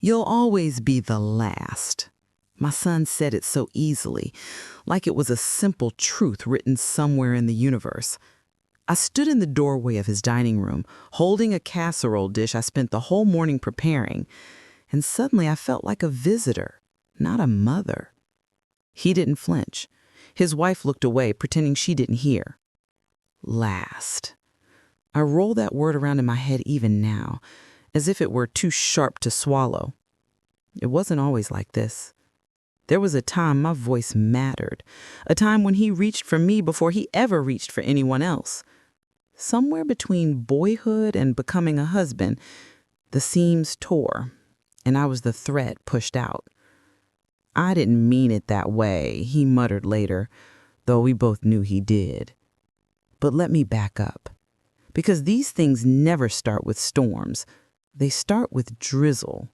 You'll always be the last. My son said it so easily, like it was a simple truth written somewhere in the universe. I stood in the doorway of his dining room, holding a casserole dish I spent the whole morning preparing, and suddenly I felt like a visitor, not a mother. He didn't flinch. His wife looked away, pretending she didn't hear. Last. I roll that word around in my head even now, as if it were too sharp to swallow. It wasn't always like this. There was a time my voice mattered, a time when he reached for me before he ever reached for anyone else. Somewhere between boyhood and becoming a husband, the seams tore, and I was the thread pushed out. I didn't mean it that way, he muttered later, though we both knew he did. But let me back up, because these things never start with storms. They start with drizzle.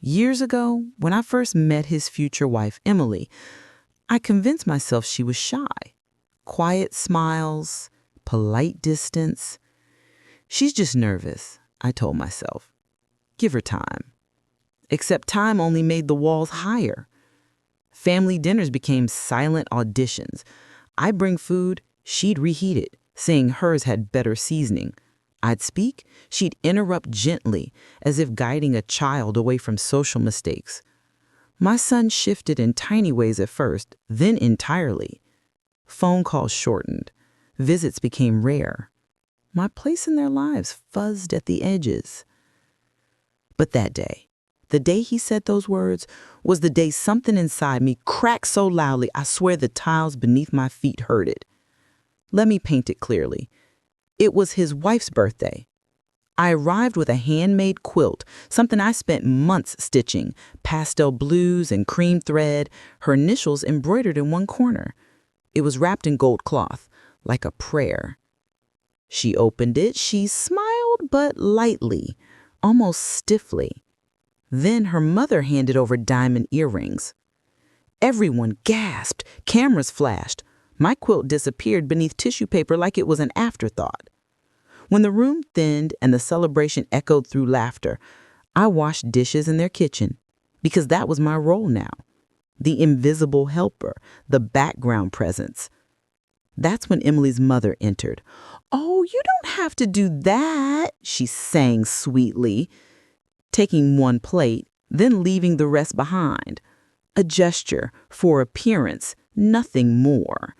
Years ago, when I first met his future wife, Emily, I convinced myself she was shy. Quiet smiles, polite distance. She's just nervous, I told myself. Give her time. Except time only made the walls higher. Family dinners became silent auditions. I'd bring food, she'd reheat it, saying hers had better seasoning. I'd speak, she'd interrupt gently, as if guiding a child away from social mistakes. My son shifted in tiny ways at first, then entirely. Phone calls shortened. Visits became rare. My place in their lives fuzzed at the edges. But that day, the day he said those words, was the day something inside me cracked so loudly I swear the tiles beneath my feet heard it. Let me paint it clearly. It was his wife's birthday. I arrived with a handmade quilt, something I spent months stitching, pastel blues and cream thread, her initials embroidered in one corner. It was wrapped in gold cloth, like a prayer. She opened it, she smiled, but lightly, almost stiffly. Then her mother handed over diamond earrings. Everyone gasped, cameras flashed. My quilt disappeared beneath tissue paper like it was an afterthought. When the room thinned and the celebration echoed through laughter, I washed dishes in their kitchen, because that was my role now. The invisible helper, the background presence. That's when Emily's mother entered. "Oh, you don't have to do that," she sang sweetly, taking one plate, then leaving the rest behind. A gesture for appearance, nothing more.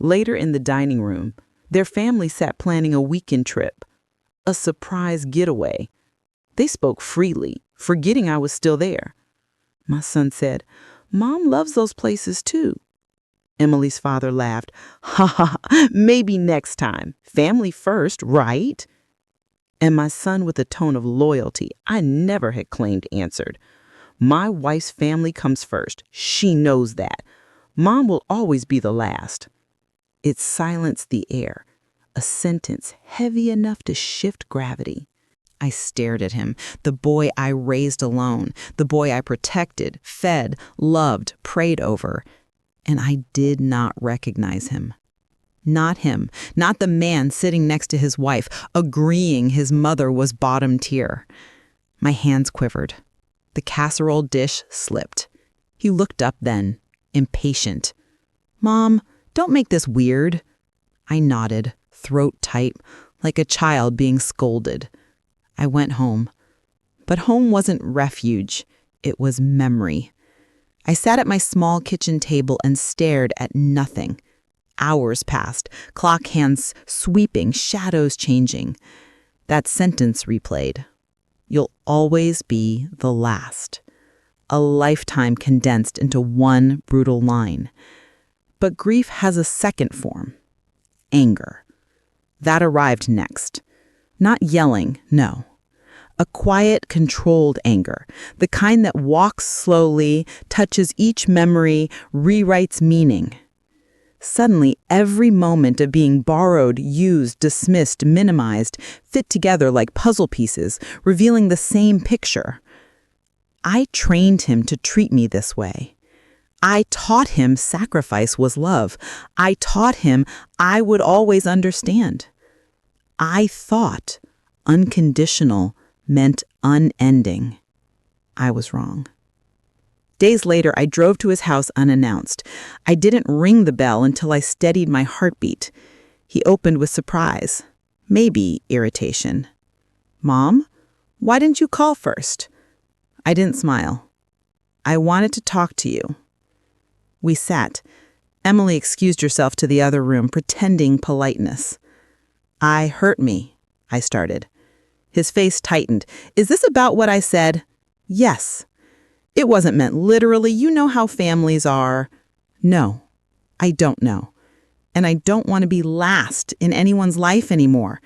Later in the dining room, their family sat planning a weekend trip, a surprise getaway. They spoke freely, forgetting I was still there. My son said, "Mom loves those places too." Emily's father laughed. "Ha ha, maybe next time. Family first, right?" And my son, with a tone of loyalty I never had claimed, answered, "My wife's family comes first. She knows that. Mom will always be the last." It silenced the air, a sentence heavy enough to shift gravity. I stared at him, the boy I raised alone, the boy I protected, fed, loved, prayed over, and I did not recognize him. Not him, not the man sitting next to his wife, agreeing his mother was bottom tier. My hands quivered. The casserole dish slipped. He looked up then, impatient. "Mom, don't make this weird." I nodded, throat tight, like a child being scolded. I went home. But home wasn't refuge. It was memory. I sat at my small kitchen table and stared at nothing. Hours passed, clock hands sweeping, shadows changing. That sentence replayed. You'll always be the last. A lifetime condensed into one brutal line. But grief has a second form. Anger. That arrived next. Not yelling, no. A quiet, controlled anger. The kind that walks slowly, touches each memory, rewrites meaning. Suddenly, every moment of being borrowed, used, dismissed, minimized, fit together like puzzle pieces, revealing the same picture. I trained him to treat me this way. I taught him sacrifice was love. I taught him I would always understand. I thought unconditional meant unending. I was wrong. Days later, I drove to his house unannounced. I didn't ring the bell until I steadied my heartbeat. He opened with surprise, maybe irritation. "Mom, why didn't you call first?" I didn't smile. "I wanted to talk to you." We sat. Emily excused herself to the other room, pretending politeness. "I hurt me," I started. His face tightened. "Is this about what I said?" "Yes." "It wasn't meant literally. You know how families are." "No, I don't know. And I don't want to be last in anyone's life anymore."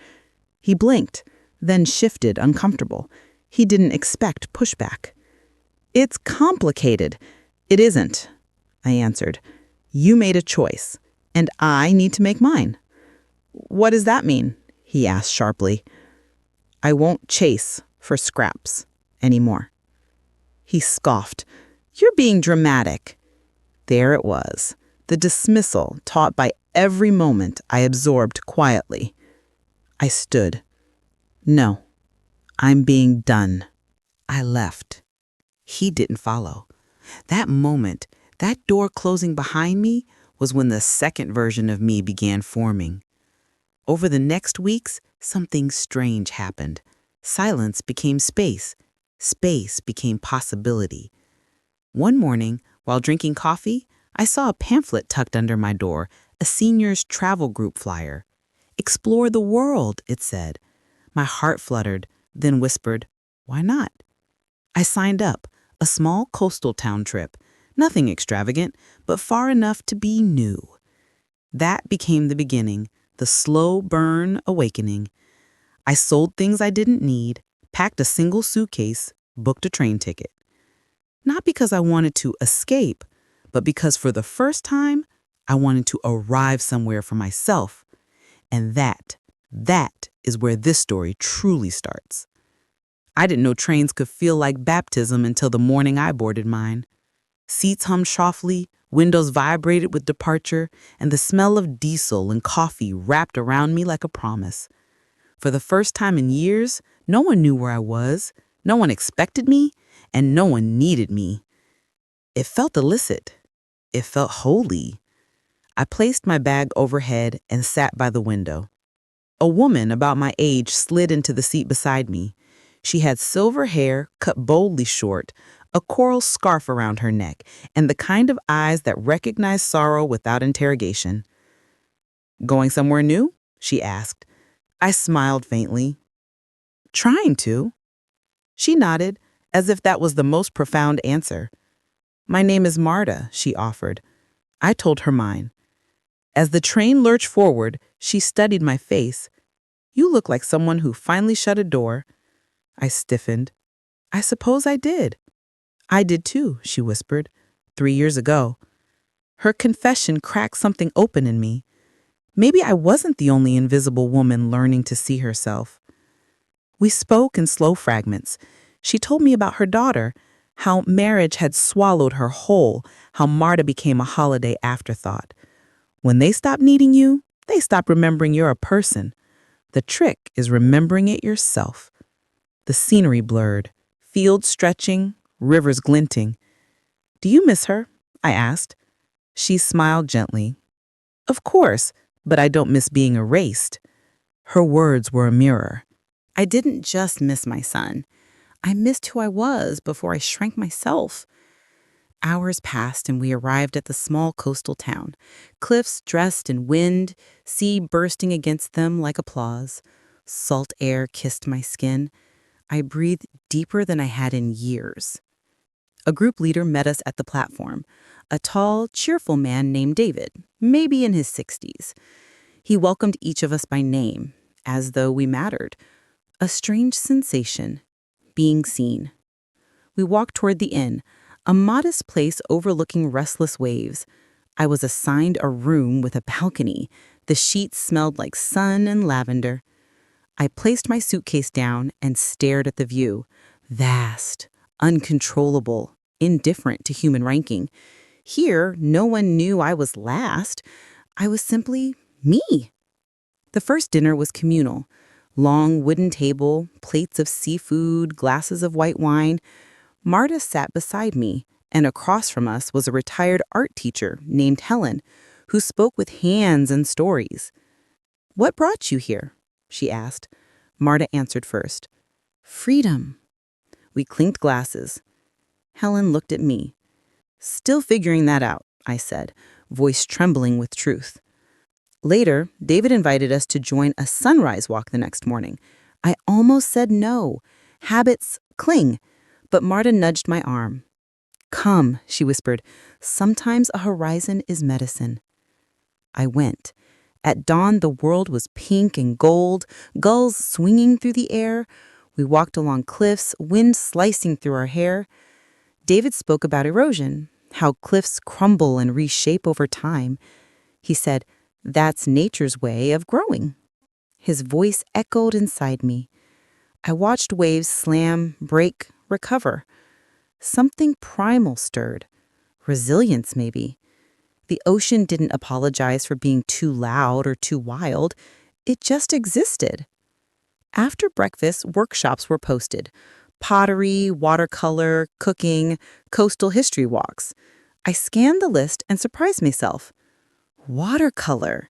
He blinked, then shifted, uncomfortable. He didn't expect pushback. "It's complicated." "It isn't," I answered. "You made a choice, and I need to make mine." "What does that mean?" he asked sharply. "I won't chase for scraps anymore." He scoffed. "You're being dramatic." There it was, the dismissal taught by every moment I absorbed quietly. I stood. "No, I'm being done." I left. He didn't follow. That moment, that door closing behind me, was when the second version of me began forming. Over the next weeks, something strange happened. Silence became space. Space became possibility. One morning, while drinking coffee, I saw a pamphlet tucked under my door, a seniors travel group flyer. "Explore the world," it said. My heart fluttered, then whispered, "Why not?" I signed up, a small coastal town trip. Nothing extravagant, but far enough to be new. That became the beginning, the slow burn awakening. I sold things I didn't need, packed a single suitcase, booked a train ticket. Not because I wanted to escape, but because for the first time, I wanted to arrive somewhere for myself. And that is where this story truly starts. I didn't know trains could feel like baptism until the morning I boarded mine. Seats hummed softly, windows vibrated with departure, and the smell of diesel and coffee wrapped around me like a promise. For the first time in years, no one knew where I was, no one expected me, and no one needed me. It felt illicit. It felt holy. I placed my bag overhead and sat by the window. A woman about my age slid into the seat beside me. She had silver hair cut boldly short, a coral scarf around her neck, and the kind of eyes that recognized sorrow without interrogation. "Going somewhere new?" she asked. I smiled faintly. "Trying to." She nodded, as if that was the most profound answer. "My name is Marta," she offered. I told her mine. As the train lurched forward, she studied my face. "You look like someone who finally shut a door." I stiffened. "I suppose I did." "I did too," she whispered, 3 years ago. Her confession cracked something open in me. Maybe I wasn't the only invisible woman learning to see herself. We spoke in slow fragments. She told me about her daughter, how marriage had swallowed her whole, how Marta became a holiday afterthought. When they stop needing you, they stop remembering you're a person. The trick is remembering it yourself. The scenery blurred, fields stretching, rivers glinting. "Do you miss her?" I asked. She smiled gently. "Of course, but I don't miss being erased." Her words were a mirror. I didn't just miss my son. I missed who I was before I shrank myself. Hours passed and we arrived at the small coastal town. Cliffs dressed in wind, sea bursting against them like applause. Salt air kissed my skin. I breathed deeper than I had in years. A group leader met us at the platform, a tall, cheerful man named David, maybe in his 60s. He welcomed each of us by name, as though we mattered. A strange sensation, being seen. We walked toward the inn, a modest place overlooking restless waves. I was assigned a room with a balcony. The sheets smelled like sun and lavender. I placed my suitcase down and stared at the view. Vast, uncontrollable, indifferent to human ranking. Here, no one knew I was last. I was simply me. The first dinner was communal. Long wooden table, plates of seafood, glasses of white wine. Marta sat beside me, and across from us was a retired art teacher named Helen, who spoke with hands and stories. "What brought you here?" she asked. Marta answered first. "Freedom." We clinked glasses. Helen looked at me. "Still figuring that out," I said, voice trembling with truth. Later, David invited us to join a sunrise walk the next morning. I almost said no. Habits cling. But Marta nudged my arm. "Come," she whispered. "Sometimes a horizon is medicine." I went. At dawn, the world was pink and gold, gulls swinging through the air. We walked along cliffs, wind slicing through our hair. David spoke about erosion, how cliffs crumble and reshape over time. He said, "That's nature's way of growing." His voice echoed inside me. I watched waves slam, break, recover. Something primal stirred. Resilience, maybe. The ocean didn't apologize for being too loud or too wild. It just existed. After breakfast, workshops were posted. Pottery, watercolor, cooking, coastal history walks. I scanned the list and surprised myself. Watercolor.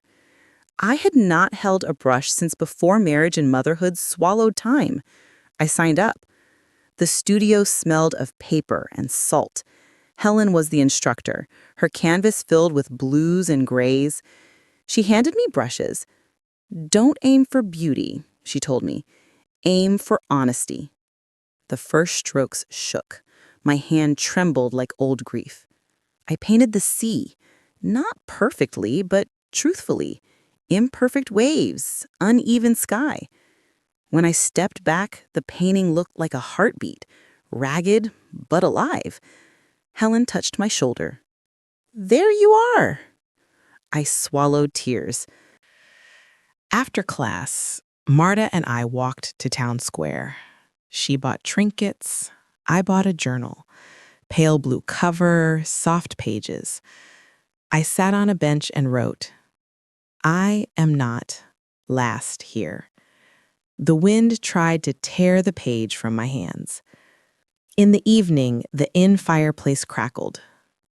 I had not held a brush since before marriage and motherhood swallowed time. I signed up. The studio smelled of paper and salt. Helen was the instructor, her canvas filled with blues and grays. She handed me brushes. "Don't aim for beauty," she told me. "Aim for honesty." The first strokes shook. My hand trembled like old grief. I painted the sea, not perfectly, but truthfully. Imperfect waves, uneven sky. When I stepped back, the painting looked like a heartbeat, ragged but alive. Helen touched my shoulder. "There you are." I swallowed tears. After class, Marta and I walked to town square. She bought trinkets. I bought a journal. Pale blue cover, soft pages. I sat on a bench and wrote, "I am not last here." The wind tried to tear the page from my hands. In the evening, the inn fireplace crackled.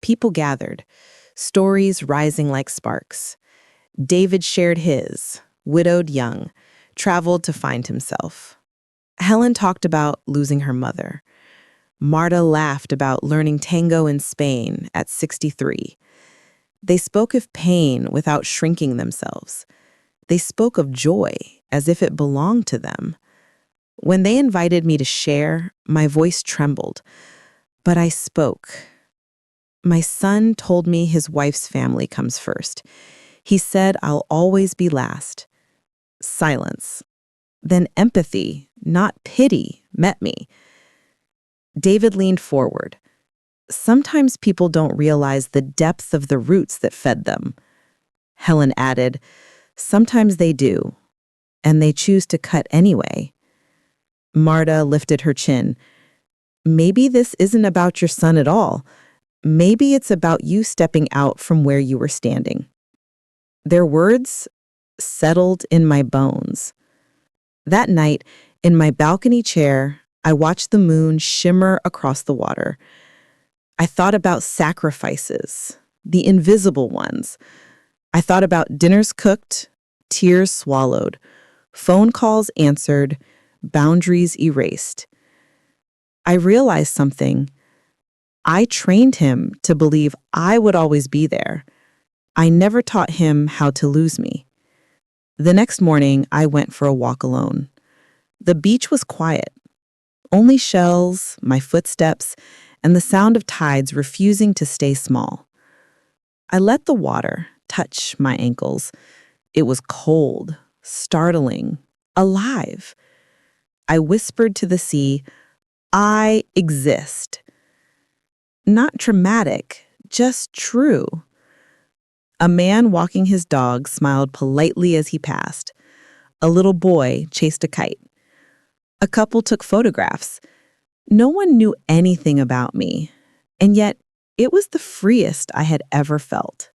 People gathered, stories rising like sparks. David shared his, widowed young, traveled to find himself. Helen talked about losing her mother. Marta laughed about learning tango in Spain at 63. They spoke of pain without shrinking themselves. They spoke of joy as if it belonged to them. When they invited me to share, my voice trembled, but I spoke. My son told me his wife's family comes first. He said I'll always be last. Silence. Then empathy, not pity, met me. David leaned forward. "Sometimes people don't realize the depth of the roots that fed them." Helen added, "Sometimes they do, and they choose to cut anyway." Marta lifted her chin. "Maybe this isn't about your son at all. Maybe it's about you stepping out from where you were standing." Their words settled in my bones. That night, in my balcony chair, I watched the moon shimmer across the water. I thought about sacrifices, the invisible ones. I thought about dinners cooked, tears swallowed, phone calls answered, boundaries erased. I realized something. I trained him to believe I would always be there. I never taught him how to lose me. The next morning, I went for a walk alone. The beach was quiet. Only shells, my footsteps, and the sound of tides refusing to stay small. I let the water touch my ankles. It was cold, startling, alive. I whispered to the sea, "I exist." Not dramatic, just true. A man walking his dog smiled politely as he passed. A little boy chased a kite. A couple took photographs. No one knew anything about me, and yet it was the freest I had ever felt.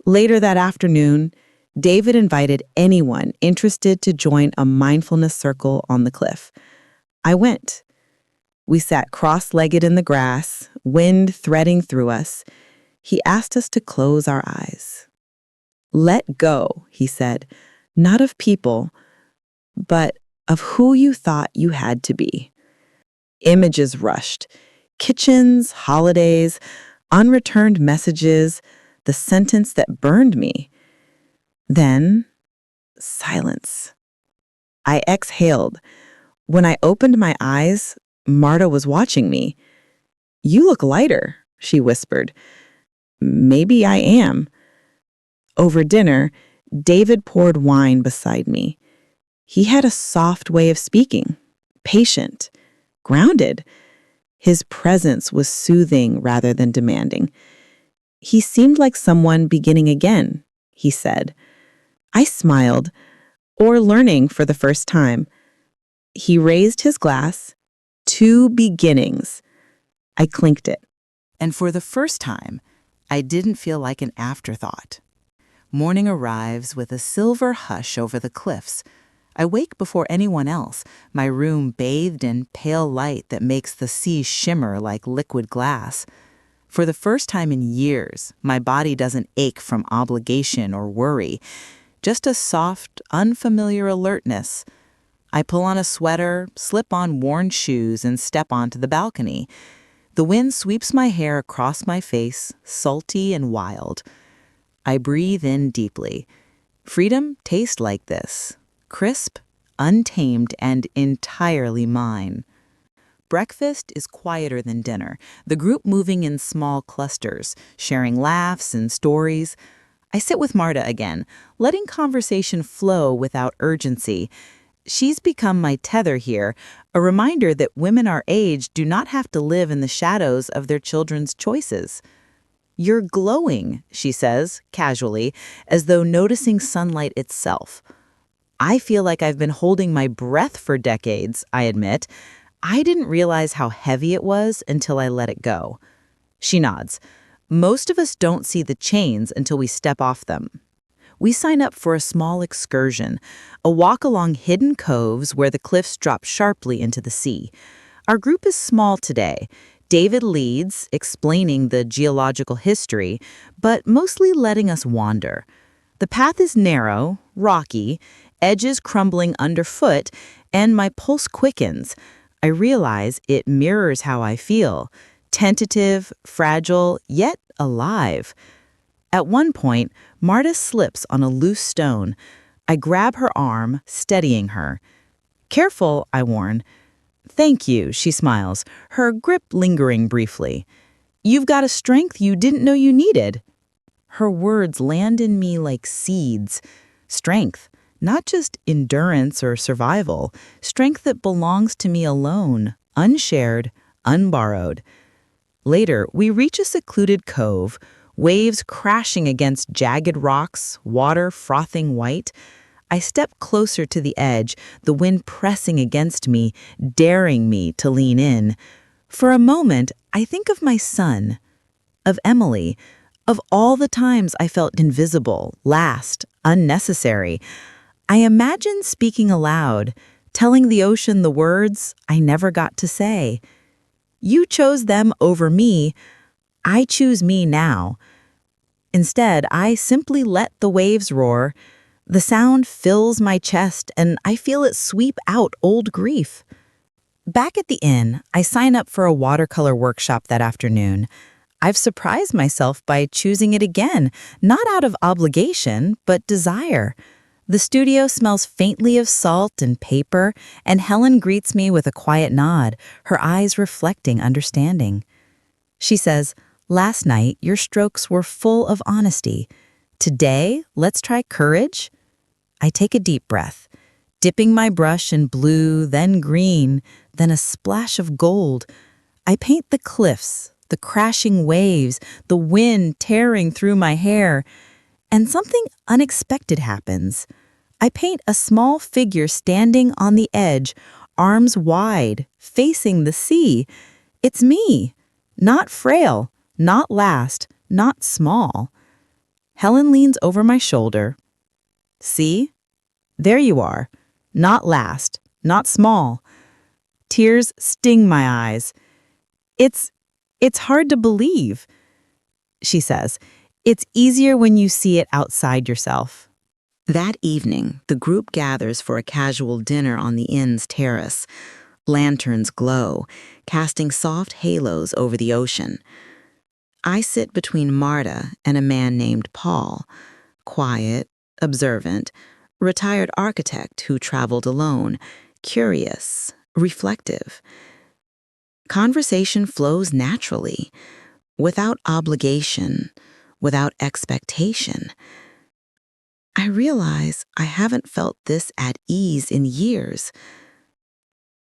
Later that afternoon, David invited anyone interested to join a mindfulness circle on the cliff. I went. We sat cross-legged in the grass, wind threading through us. He asked us to close our eyes. Let go, he said, not of people, but of who you thought you had to be. Images rushed. Kitchens, holidays, unreturned messages, the sentence that burned me. Then, silence. I exhaled. When I opened my eyes, Marta was watching me. "You look lighter," she whispered. "Maybe I am." Over dinner, David poured wine beside me. He had a soft way of speaking, patient, grounded. His presence was soothing rather than demanding. "He seemed like someone beginning again," he said. I smiled, or learning for the first time. He raised his glass. "Two beginnings." I clinked it. And for the first time, I didn't feel like an afterthought. Morning arrives with a silver hush over the cliffs. I wake before anyone else, my room bathed in pale light that makes the sea shimmer like liquid glass. For the first time in years, my body doesn't ache from obligation or worry, just a soft, unfamiliar alertness. I pull on a sweater, slip on worn shoes, and step onto the balcony. The wind sweeps my hair across my face, salty and wild. I breathe in deeply. Freedom tastes like this, crisp, untamed, and entirely mine. Breakfast is quieter than dinner, the group moving in small clusters, sharing laughs and stories. I sit with Marta again, letting conversation flow without urgency. She's become my tether here, a reminder that women our age do not have to live in the shadows of their children's choices. "You're glowing," she says, casually, as though noticing sunlight itself. "I feel like I've been holding my breath for decades," I admit. I didn't realize how heavy it was until I let it go. She nods. "Most of us don't see the chains until we step off them." We sign up for a small excursion, a walk along hidden coves where the cliffs drop sharply into the sea. Our group is small today. David leads, explaining the geological history, but mostly letting us wander. The path is narrow, rocky, edges crumbling underfoot, and my pulse quickens. I realize it mirrors how I feel, tentative, fragile, yet alive. At one point, Marta slips on a loose stone. I grab her arm, steadying her. "Careful," I warn. "Thank you," she smiles, her grip lingering briefly. "You've got a strength you didn't know you needed." Her words land in me like seeds. Strength, not just endurance or survival, strength that belongs to me alone, unshared, unborrowed. Later, we reach a secluded cove, waves crashing against jagged rocks, water frothing white. I step closer to the edge, the wind pressing against me, daring me to lean in. For a moment, I think of my son, of Emily, of all the times I felt invisible, last, unnecessary. I imagine speaking aloud, telling the ocean the words I never got to say. "You chose them over me. I choose me now." Instead, I simply let the waves roar. The sound fills my chest, and I feel it sweep out old grief. Back at the inn, I sign up for a watercolor workshop that afternoon. I've surprised myself by choosing it again, not out of obligation, but desire. The studio smells faintly of salt and paper, and Helen greets me with a quiet nod, her eyes reflecting understanding. She says, "Last night, your strokes were full of honesty. Today, let's try courage." I take a deep breath, dipping my brush in blue, then green, then a splash of gold. I paint the cliffs, the crashing waves, the wind tearing through my hair, and something unexpected happens. I paint a small figure standing on the edge, arms wide, facing the sea. It's me, not frail, not last, not small. Helen leans over my shoulder. "See? There you are. Not last, not small." Tears sting my eyes. It's hard to believe, she says. It's easier when you see it outside yourself. That evening, the group gathers for a casual dinner on the inn's terrace. Lanterns glow, casting soft halos over the ocean. I sit between Marta and a man named Paul, quiet, observant, retired architect who traveled alone, curious, reflective. Conversation flows naturally, without obligation, without expectation. I realize I haven't felt this at ease in years.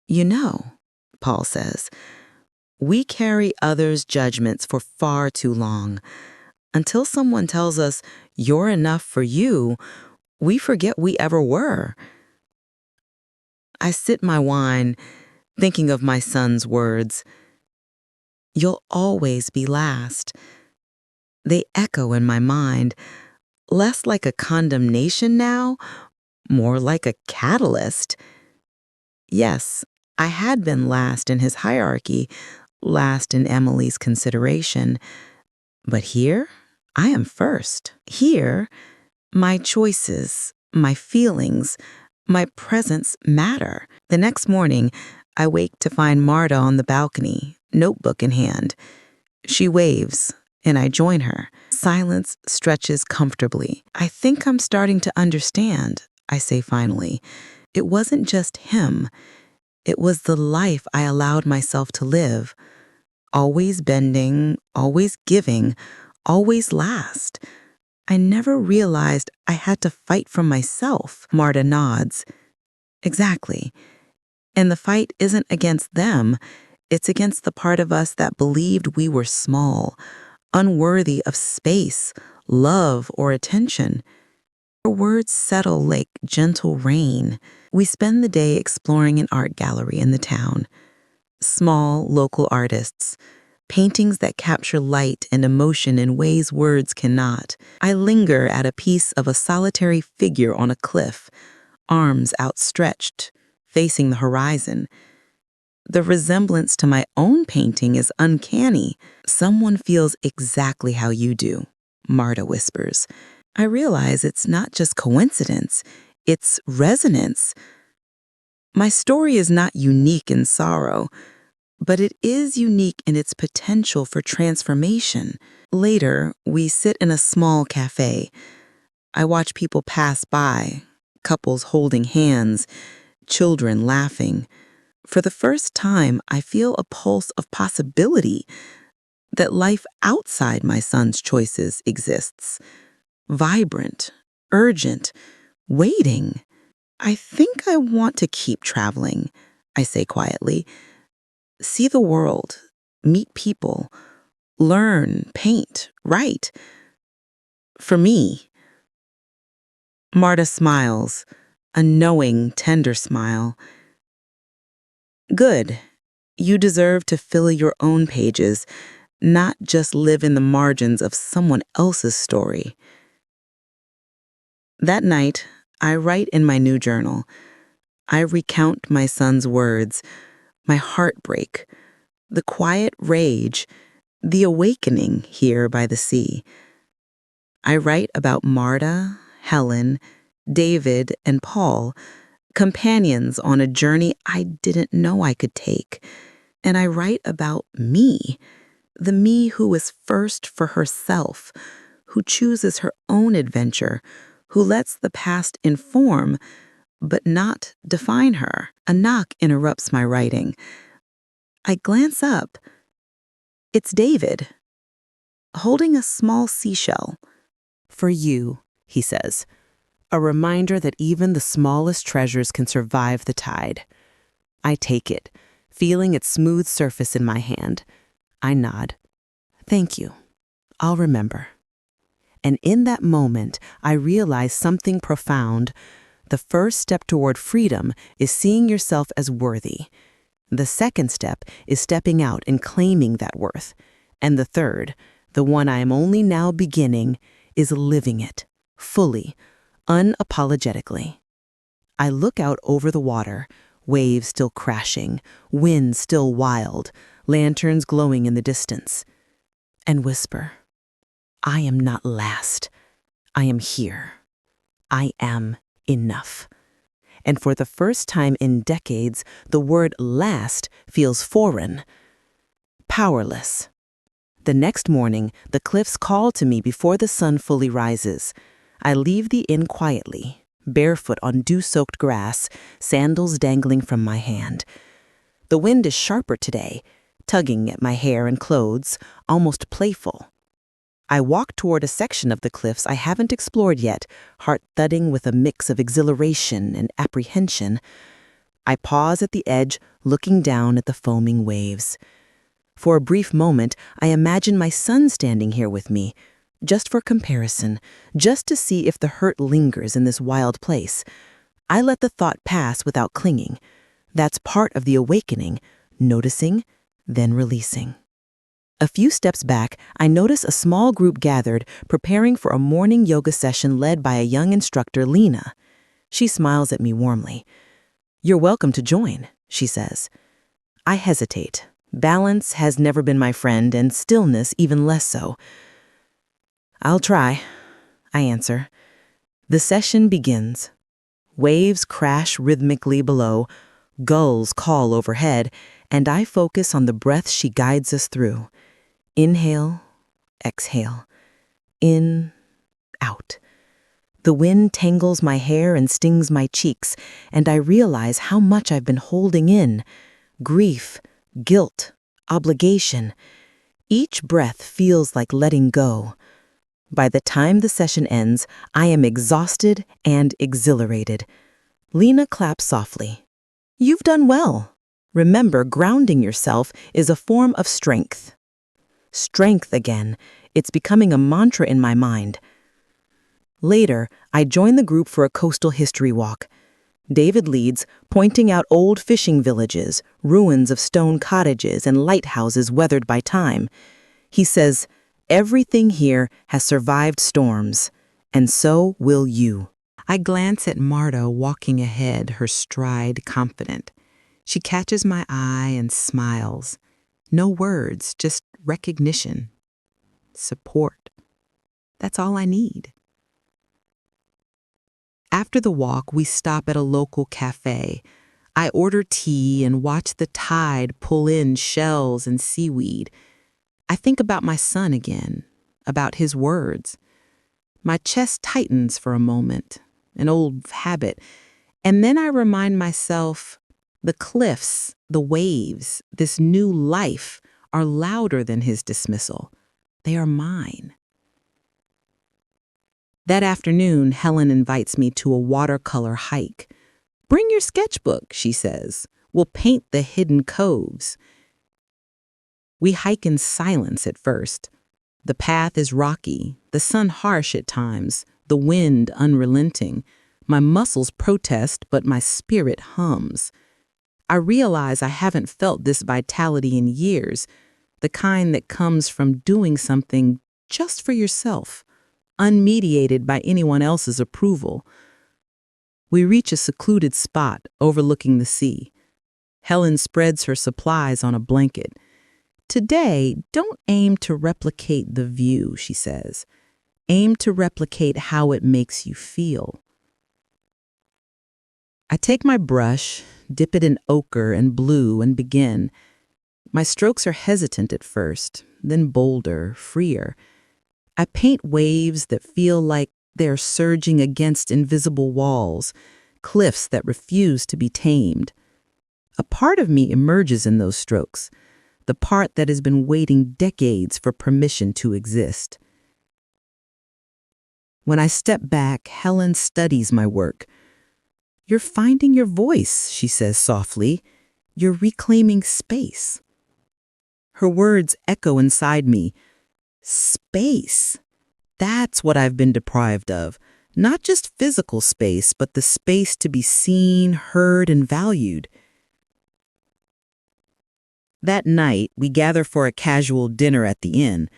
You know, Paul says, we carry others' judgments for far too long. Until someone tells us, you're enough for you, we forget we ever were. I sip my wine, thinking of my son's words. You'll always be last. They echo in my mind, less like a condemnation now, more like a catalyst. Yes, I had been last in his hierarchy, last in Emily's consideration. But here, I am first. Here, my choices, my feelings, my presence matter. The next morning, I wake to find Marta on the balcony, notebook in hand. She waves, and I join her. Silence stretches comfortably. I think I'm starting to understand, I say finally. It wasn't just him. It was the life I allowed myself to live. Always bending, always giving, always last. I never realized I had to fight for myself. Marta nods. Exactly. And the fight isn't against them. It's against the part of us that believed we were small, unworthy of space, love, or attention. Her words settle like gentle rain. We spend the day exploring an art gallery in the town. Small, local artists. Paintings that capture light and emotion in ways words cannot. I linger at a piece of a solitary figure on a cliff, arms outstretched, facing the horizon. The resemblance to my own painting is uncanny. Someone feels exactly how you do, Marta whispers. I realize it's not just coincidence, it's resonance. My story is not unique in sorrow, but it is unique in its potential for transformation. Later, we sit in a small cafe. I watch people pass by, couples holding hands, children laughing. For the first time, I feel a pulse of possibility, that life outside my son's choices exists. Vibrant, urgent, waiting. I think I want to keep traveling, I say quietly. See the world, meet people, learn, paint, write. For me. Marta smiles, a knowing, tender smile. Good. You deserve to fill your own pages, not just live in the margins of someone else's story. That night, I write in my new journal. I recount my son's words, my heartbreak, the quiet rage, the awakening here by the sea. I write about Marta, Helen, David, and Paul, companions on a journey I didn't know I could take. And I write about me, the me who is first for herself, who chooses her own adventure, who lets the past inform, but not define her. A knock interrupts my writing. I glance up. It's David, holding a small seashell. For you, he says, a reminder that even the smallest treasures can survive the tide. I take it, feeling its smooth surface in my hand. I nod. Thank you. I'll remember. And in that moment, I realize something profound. The first step toward freedom is seeing yourself as worthy. The second step is stepping out and claiming that worth. And the third, the one I am only now beginning, is living it, fully, unapologetically. I look out over the water, waves still crashing, wind still wild, lanterns glowing in the distance. And whisper, I am not last. I am here. I am enough. And for the first time in decades, the word last feels foreign, powerless. The next morning, the cliffs call to me before the sun fully rises. I leave the inn quietly, barefoot on dew-soaked grass, sandals dangling from my hand. The wind is sharper today, tugging at my hair and clothes, almost playful. I walk toward a section of the cliffs I haven't explored yet, heart thudding with a mix of exhilaration and apprehension. I pause at the edge, looking down at the foaming waves. For a brief moment, I imagine my son standing here with me, just for comparison, just to see if the hurt lingers in this wild place. I let the thought pass without clinging. That's part of the awakening, noticing, then releasing. A few steps back, I notice a small group gathered, preparing for a morning yoga session led by a young instructor, Lena. She smiles at me warmly. "You're welcome to join," she says. I hesitate. Balance has never been my friend, and stillness even less so. "I'll try," I answer. The session begins. Waves crash rhythmically below, gulls call overhead, and I focus on the breath she guides us through. Inhale, exhale. In, out. The wind tangles my hair and stings my cheeks, and I realize how much I've been holding in. Grief, guilt, obligation. Each breath feels like letting go. By the time the session ends, I am exhausted and exhilarated. Lena claps softly. "You've done well. Remember, grounding yourself is a form of strength." Strength again. It's becoming a mantra in my mind. Later, I join the group for a coastal history walk. David leads, pointing out old fishing villages, ruins of stone cottages, and lighthouses weathered by time. He says, "Everything here has survived storms, and so will you." I glance at Marta walking ahead, her stride confident. She catches my eye and smiles. No words, just recognition, support. That's all I need. After the walk, we stop at a local cafe. I order tea and watch the tide pull in shells and seaweed. I think about my son again, about his words. My chest tightens for a moment, an old habit, and then I remind myself the cliffs, the waves, this new life are louder than his dismissal. They are mine. That afternoon, Helen invites me to a watercolor hike. "Bring your sketchbook," she says. "We'll paint the hidden coves." We hike in silence at first. The path is rocky, the sun harsh at times, the wind unrelenting. My muscles protest, but my spirit hums. I realize I haven't felt this vitality in years, the kind that comes from doing something just for yourself, unmediated by anyone else's approval. We reach a secluded spot overlooking the sea. Helen spreads her supplies on a blanket. "Today, don't aim to replicate the view," she says. "Aim to replicate how it makes you feel." I take my brush, dip it in ochre and blue, and begin. My strokes are hesitant at first, then bolder, freer. I paint waves that feel like they're surging against invisible walls, cliffs that refuse to be tamed. A part of me emerges in those strokes, the part that has been waiting decades for permission to exist. When I step back, Helen studies my work. "You're finding your voice," she says softly. "You're reclaiming space." Her words echo inside me. Space. That's what I've been deprived of. Not just physical space, but the space to be seen, heard, and valued. That night, we gather for a casual dinner at the inn.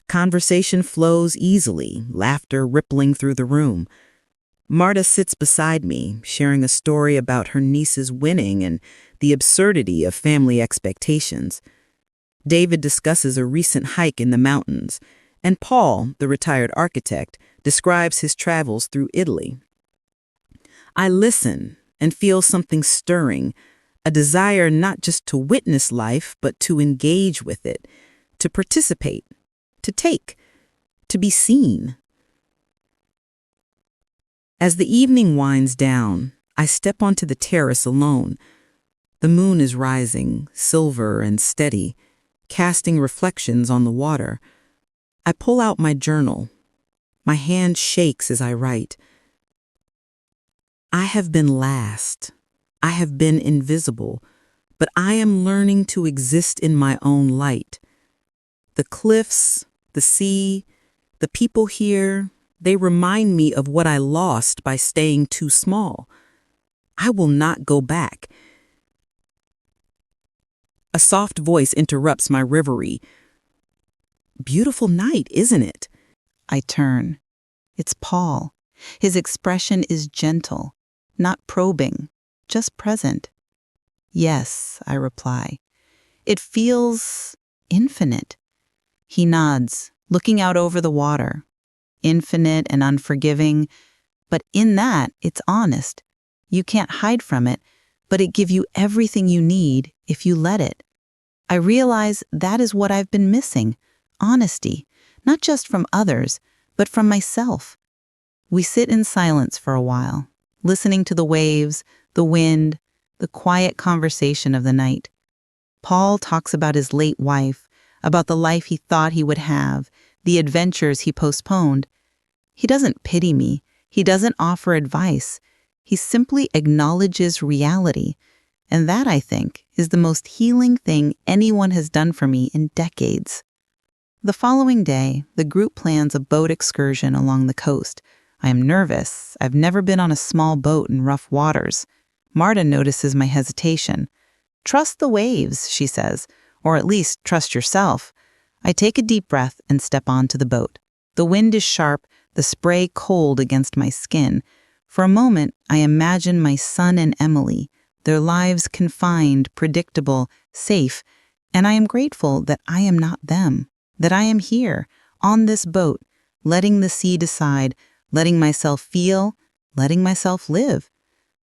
Conversation flows easily, laughter rippling through the room. Marta sits beside me, sharing a story about her niece's winning and the absurdity of family expectations. David discusses a recent hike in the mountains, and Paul, the retired architect, describes his travels through Italy. I listen and feel something stirring, a desire not just to witness life, but to engage with it, to participate, to take, to be seen. As the evening winds down, I step onto the terrace alone. The moon is rising, silver and steady, casting reflections on the water. I pull out my journal. My hand shakes as I write. I have been last. I have been invisible, but I am learning to exist in my own light. The cliffs, the sea, the people here, they remind me of what I lost by staying too small. I will not go back. A soft voice interrupts my reverie. Beautiful night, isn't it? I turn. It's Paul. His expression is gentle, not probing, just present. Yes, I reply. It feels infinite. He nods, looking out over the water. Infinite and unforgiving, but in that, it's honest. You can't hide from it, but it gives you everything you need if you let it. I realize that is what I've been missing, honesty, not just from others, but from myself. We sit in silence for a while, listening to the waves, the wind, the quiet conversation of the night. Paul talks about his late wife, about the life he thought he would have, the adventures he postponed. He doesn't pity me. He doesn't offer advice. He simply acknowledges reality. And that, I think, is the most healing thing anyone has done for me in decades. The following day, the group plans a boat excursion along the coast. I am nervous. I've never been on a small boat in rough waters. Marta notices my hesitation. Trust the waves, she says, or at least trust yourself. I take a deep breath and step onto the boat. The wind is sharp, the spray cold against my skin. For a moment, I imagine my son and Emily, their lives confined, predictable, safe, and I am grateful that I am not them, that I am here, on this boat, letting the sea decide, letting myself feel, letting myself live.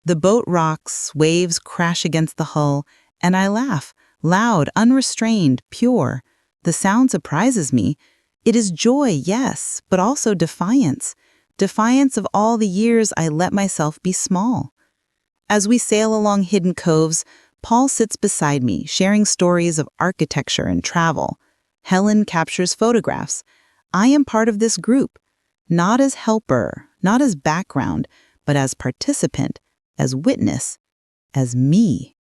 The boat rocks, waves crash against the hull, and I laugh, loud, unrestrained, pure. The sound surprises me. It is joy, yes, but also defiance. Defiance of all the years I let myself be small. As we sail along hidden coves, Paul sits beside me, sharing stories of architecture and travel. Helen captures photographs. I am part of this group, not as helper, not as background, but as participant, as witness, as me.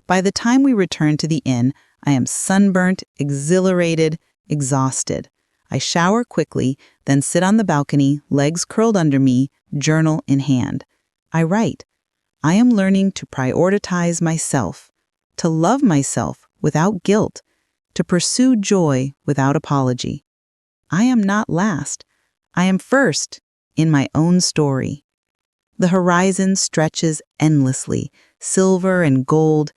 By the time we return to the inn, I am sunburnt, exhilarated, exhausted. I shower quickly, then sit on the balcony, legs curled under me, journal in hand. I write. I am learning to prioritize myself, to love myself without guilt, to pursue joy without apology. I am not last. I am first in my own story. The horizon stretches endlessly, silver and gold.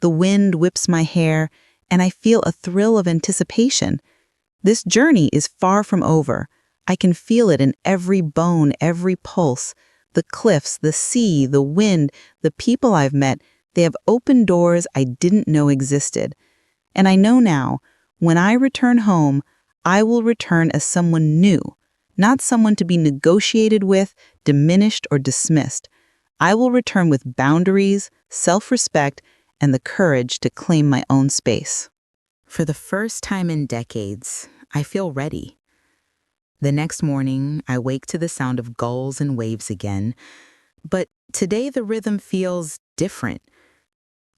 The wind whips my hair, and I feel a thrill of anticipation. This journey is far from over. I can feel it in every bone, every pulse. The cliffs, the sea, the wind, the people I've met, they have opened doors I didn't know existed. And I know now, when I return home, I will return as someone new, not someone to be negotiated with, diminished, or dismissed. I will return with boundaries, self-respect, and the courage to claim my own space. For the first time in decades, I feel ready. The next morning, I wake to the sound of gulls and waves again, but today the rhythm feels different.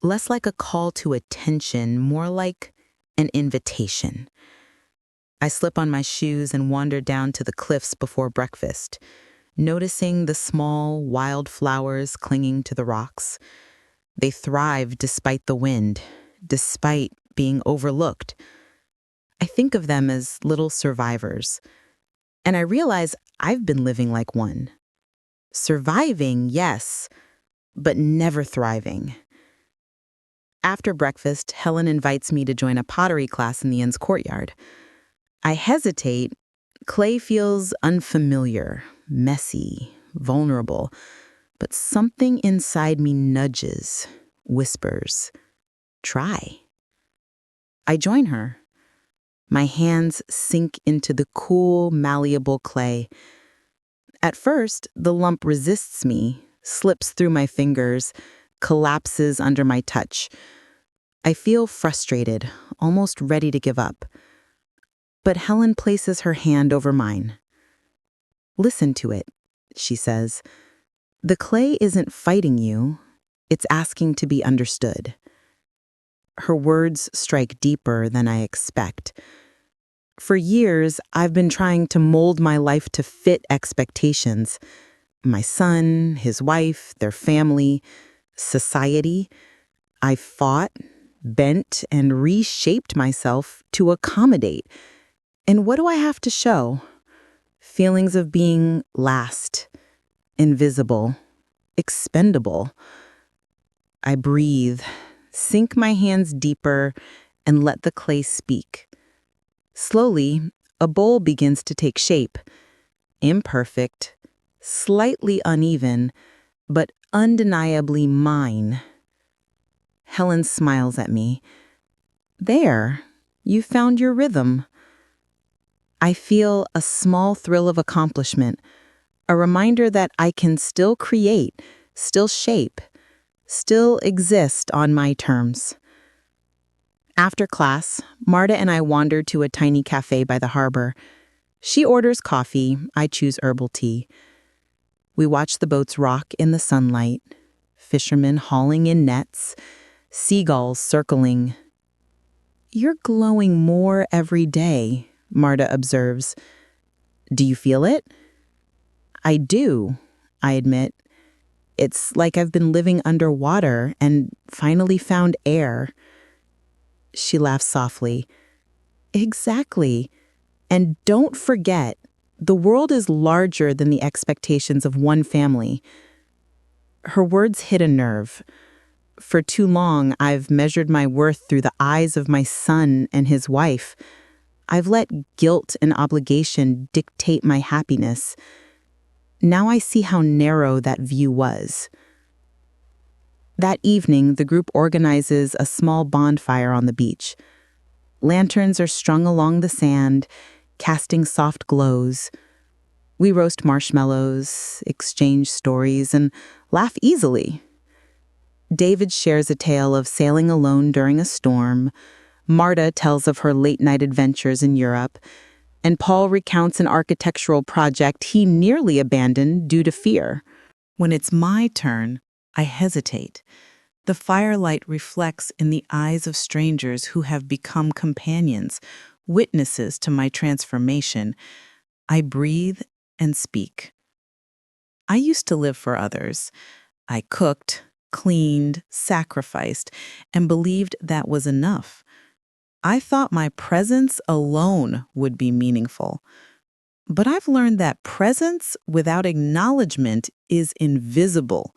Less like a call to attention, more like an invitation. I slip on my shoes and wander down to the cliffs before breakfast, noticing the small, wild flowers clinging to the rocks. They thrive despite the wind, despite being overlooked. I think of them as little survivors, and I realize I've been living like one. Surviving, yes, but never thriving. After breakfast, Helen invites me to join a pottery class in the inn's courtyard. I hesitate. Clay feels unfamiliar, messy, vulnerable, but something inside me nudges, whispers, try. I join her. My hands sink into the cool, malleable clay. At first, the lump resists me, slips through my fingers, collapses under my touch. I feel frustrated, almost ready to give up. But Helen places her hand over mine. Listen to it, she says. The clay isn't fighting you, it's asking to be understood. Her words strike deeper than I expect. For years, I've been trying to mold my life to fit expectations. My son, his wife, their family, society. I've fought, bent, and reshaped myself to accommodate. And what do I have to show? Feelings of being last, invisible, expendable. I breathe, sink my hands deeper, and let the clay speak. Slowly, a bowl begins to take shape. Imperfect, slightly uneven, but undeniably mine. Helen smiles at me. There, you found your rhythm. I feel a small thrill of accomplishment, a reminder that I can still create, still shape, still exist on my terms. After class, Marta and I wander to a tiny cafe by the harbor. She orders coffee, I choose herbal tea. We watch the boats rock in the sunlight, fishermen hauling in nets, seagulls circling. You're glowing more every day, Marta observes. Do you feel it? I do, I admit. It's like I've been living underwater and finally found air. She laughs softly. Exactly. And don't forget, the world is larger than the expectations of one family. Her words hit a nerve. For too long, I've measured my worth through the eyes of my son and his wife. I've let guilt and obligation dictate my happiness. Now I see how narrow that view was. That evening, the group organizes a small bonfire on the beach. Lanterns are strung along the sand, casting soft glows. We roast marshmallows, exchange stories, and laugh easily. David shares a tale of sailing alone during a storm. Marta tells of her late-night adventures in Europe. And Paul recounts an architectural project he nearly abandoned due to fear. When it's my turn, I hesitate. The firelight reflects in the eyes of strangers who have become companions, witnesses to my transformation. I breathe and speak. I used to live for others. I cooked, cleaned, sacrificed, and believed that was enough. I thought my presence alone would be meaningful. But I've learned that presence without acknowledgement is invisible.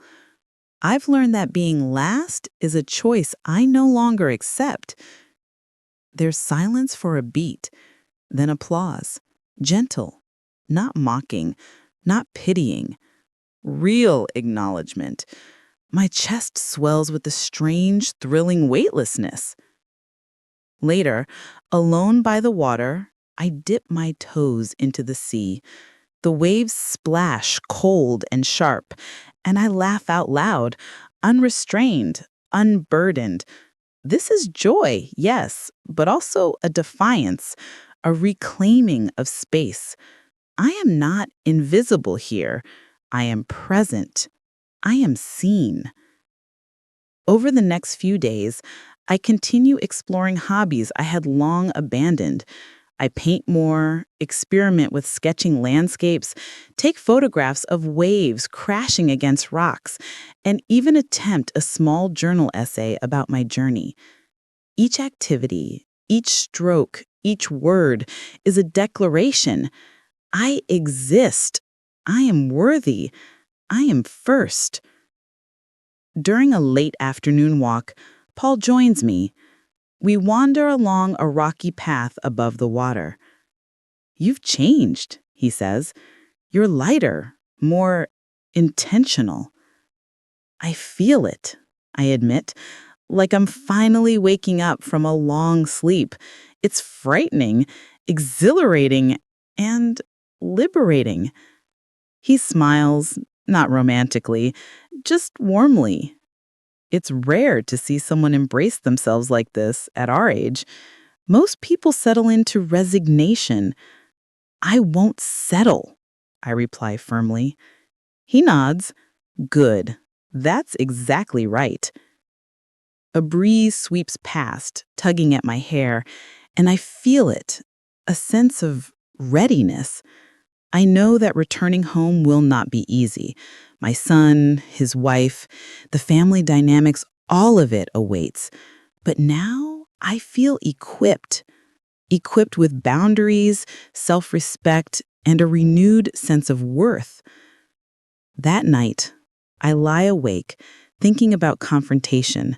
I've learned that being last is a choice I no longer accept. There's silence for a beat, then applause. Gentle, not mocking, not pitying. Real acknowledgement. My chest swells with a strange, thrilling weightlessness. Later, alone by the water, I dip my toes into the sea. The waves splash cold and sharp, and I laugh out loud, unrestrained, unburdened. This is joy, yes, but also a defiance, a reclaiming of space. I am not invisible here. I am present. I am seen. Over the next few days, I continue exploring hobbies I had long abandoned. I paint more, experiment with sketching landscapes, take photographs of waves crashing against rocks, and even attempt a small journal essay about my journey. Each activity, each stroke, each word is a declaration. I exist. I am worthy. I am first. During a late afternoon walk, Paul joins me. We wander along a rocky path above the water. "You've changed," he says. "You're lighter, more intentional." I feel it, I admit, like I'm finally waking up from a long sleep. It's frightening, exhilarating, and liberating. He smiles, not romantically, just warmly. It's rare to see someone embrace themselves like this at our age. Most people settle into resignation. "I won't settle," I reply firmly. He nods. "Good. That's exactly right." A breeze sweeps past, tugging at my hair, and I feel it, a sense of readiness. I know that returning home will not be easy. My son, his wife, the family dynamics, all of it awaits. But now I feel equipped with boundaries, self-respect, and a renewed sense of worth. That night, I lie awake, thinking about confrontation.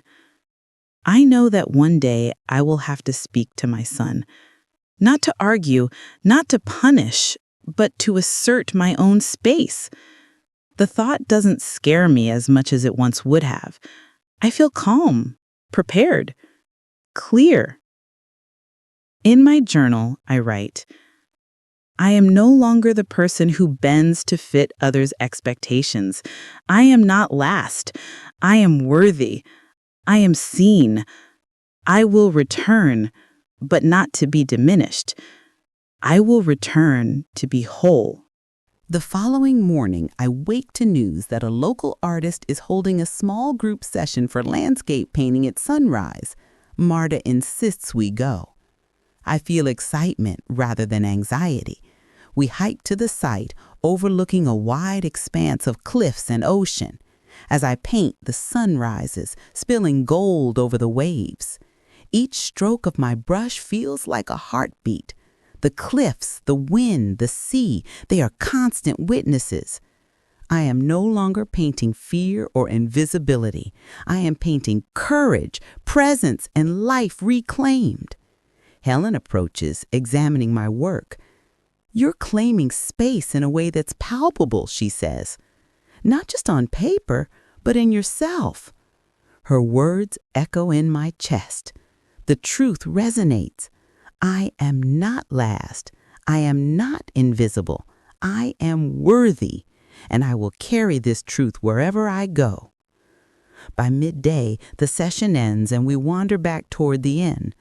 I know that one day I will have to speak to my son. Not to argue, not to punish, but to assert my own space. The thought doesn't scare me as much as it once would have. I feel calm, prepared, clear. In my journal, I write, "I am no longer the person who bends to fit others' expectations. I am not last. I am worthy. I am seen. I will return, but not to be diminished. I will return to be whole." The following morning, I wake to news that a local artist is holding a small group session for landscape painting at sunrise. Marta insists we go. I feel excitement rather than anxiety. We hike to the site, overlooking a wide expanse of cliffs and ocean. As I paint, the sun rises, spilling gold over the waves. Each stroke of my brush feels like a heartbeat. The cliffs, the wind, the sea, they are constant witnesses. I am no longer painting fear or invisibility. I am painting courage, presence, and life reclaimed. Helen approaches, examining my work. "You're claiming space in a way that's palpable," she says. "Not just on paper, but in yourself." Her words echo in my chest. The truth resonates. I am not last. I am not invisible. I am worthy, and I will carry this truth wherever I go. By midday, the session ends and we wander back toward the inn.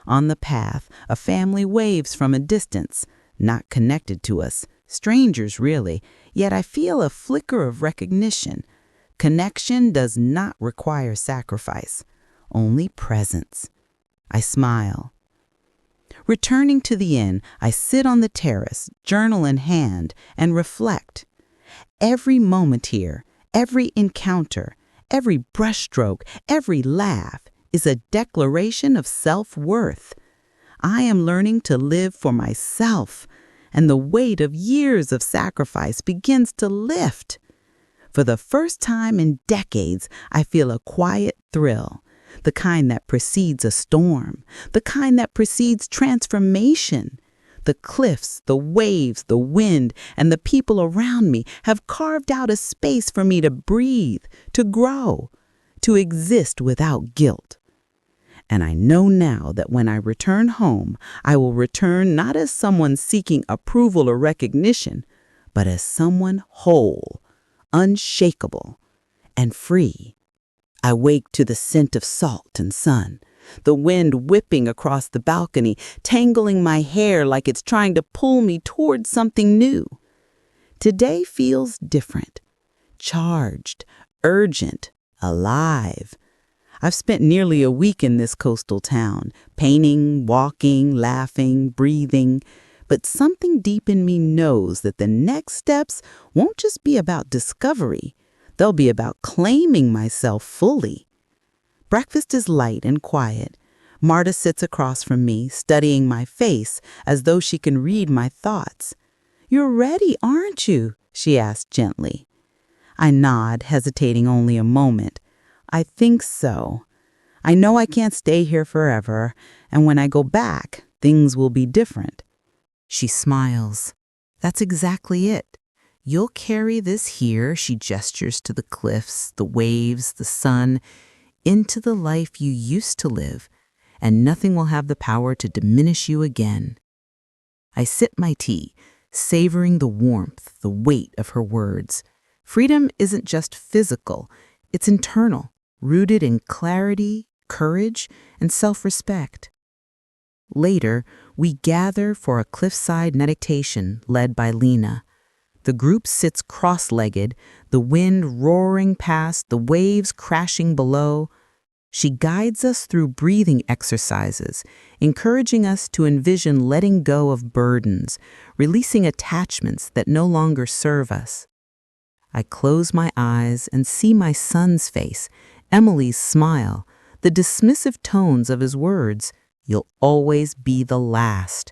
On the path, a family waves from a distance, not connected to us, strangers really, yet I feel a flicker of recognition. Connection does not require sacrifice, only presence. I smile. Returning to the inn, I sit on the terrace, journal in hand, and reflect. Every moment here, every encounter, every brushstroke, every laugh is a declaration of self-worth. I am learning to live for myself, and the weight of years of sacrifice begins to lift. For the first time in decades, I feel a quiet thrill. The kind that precedes a storm, the kind that precedes transformation. The cliffs, the waves, the wind, and the people around me have carved out a space for me to breathe, to grow, to exist without guilt. And I know now that when I return home, I will return not as someone seeking approval or recognition, but as someone whole, unshakable, and free. I wake to the scent of salt and sun, the wind whipping across the balcony, tangling my hair like it's trying to pull me toward something new. Today feels different, charged, urgent, alive. I've spent nearly a week in this coastal town, painting, walking, laughing, breathing, but something deep in me knows that the next steps won't just be about discovery. They'll be about claiming myself fully. Breakfast is light and quiet. Marta sits across from me, studying my face as though she can read my thoughts. "You're ready, aren't you?" she asked gently. I nod, hesitating only a moment. I think so. I know I can't stay here forever, and when I go back, things will be different. She smiles. That's exactly it. You'll carry this here, she gestures to the cliffs, the waves, the sun, into the life you used to live, and nothing will have the power to diminish you again. I sip my tea, savoring the warmth, the weight of her words. Freedom isn't just physical, it's internal, rooted in clarity, courage, and self-respect. Later, we gather for a cliffside meditation led by Lena. The group sits cross-legged, the wind roaring past, the waves crashing below. She guides us through breathing exercises, encouraging us to envision letting go of burdens, releasing attachments that no longer serve us. I close my eyes and see my son's face, Emily's smile, the dismissive tones of his words, "You'll always be the last."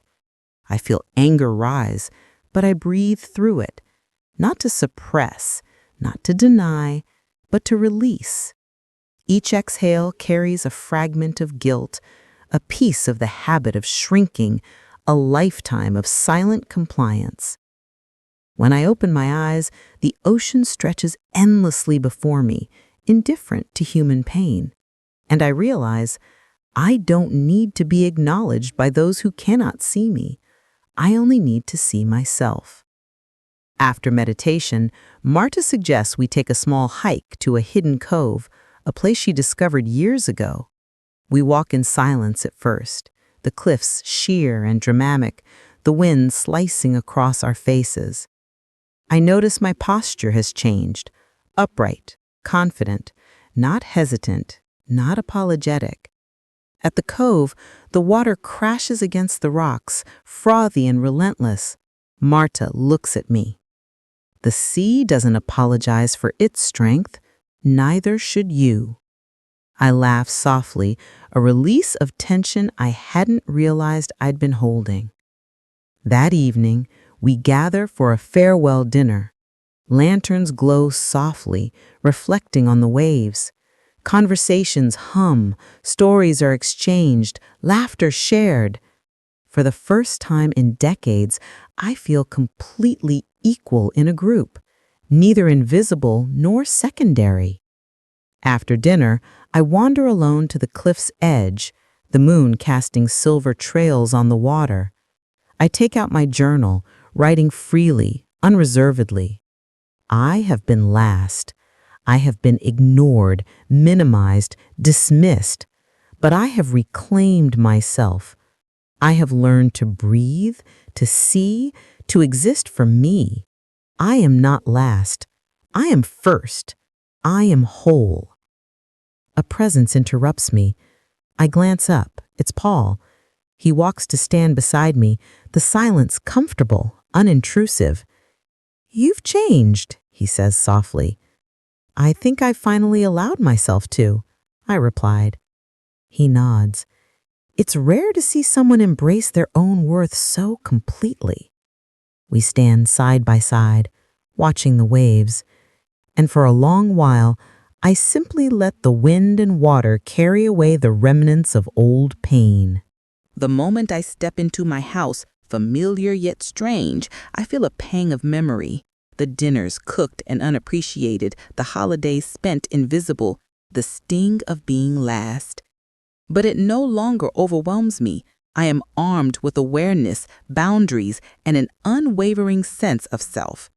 I feel anger rise, but I breathe through it, not to suppress, not to deny, but to release. Each exhale carries a fragment of guilt, a piece of the habit of shrinking, a lifetime of silent compliance. When I open my eyes, the ocean stretches endlessly before me, indifferent to human pain. And I realize I don't need to be acknowledged by those who cannot see me. I only need to see myself. After meditation, Marta suggests we take a small hike to a hidden cove, a place she discovered years ago. We walk in silence at first, the cliffs sheer and dramatic, the wind slicing across our faces. I notice my posture has changed, upright, confident, not hesitant, not apologetic. At the cove, the water crashes against the rocks, frothy and relentless. Marta looks at me. The sea doesn't apologize for its strength, neither should you. I laugh softly, a release of tension I hadn't realized I'd been holding. That evening, we gather for a farewell dinner. Lanterns glow softly, reflecting on the waves. Conversations hum, stories are exchanged, laughter shared. For the first time in decades, I feel completely equal in a group, neither invisible nor secondary. After dinner, I wander alone to the cliff's edge, the moon casting silver trails on the water. I take out my journal, writing freely, unreservedly. I have been last. I have been ignored, minimized, dismissed, but I have reclaimed myself. I have learned to breathe, to see, to exist for me. I am not last. I am first. I am whole. A presence interrupts me. I glance up. It's Paul. He walks to stand beside me, the silence comfortable, unintrusive. "You've changed," he says softly. "I think I've finally allowed myself to," I replied. He nods. It's rare to see someone embrace their own worth so completely. We stand side by side, watching the waves, and for a long while, I simply let the wind and water carry away the remnants of old pain. The moment I step into my house, familiar yet strange, I feel a pang of memory. The dinners cooked and unappreciated, the holidays spent invisible, the sting of being last. But it no longer overwhelms me. I am armed with awareness, boundaries, and an unwavering sense of self.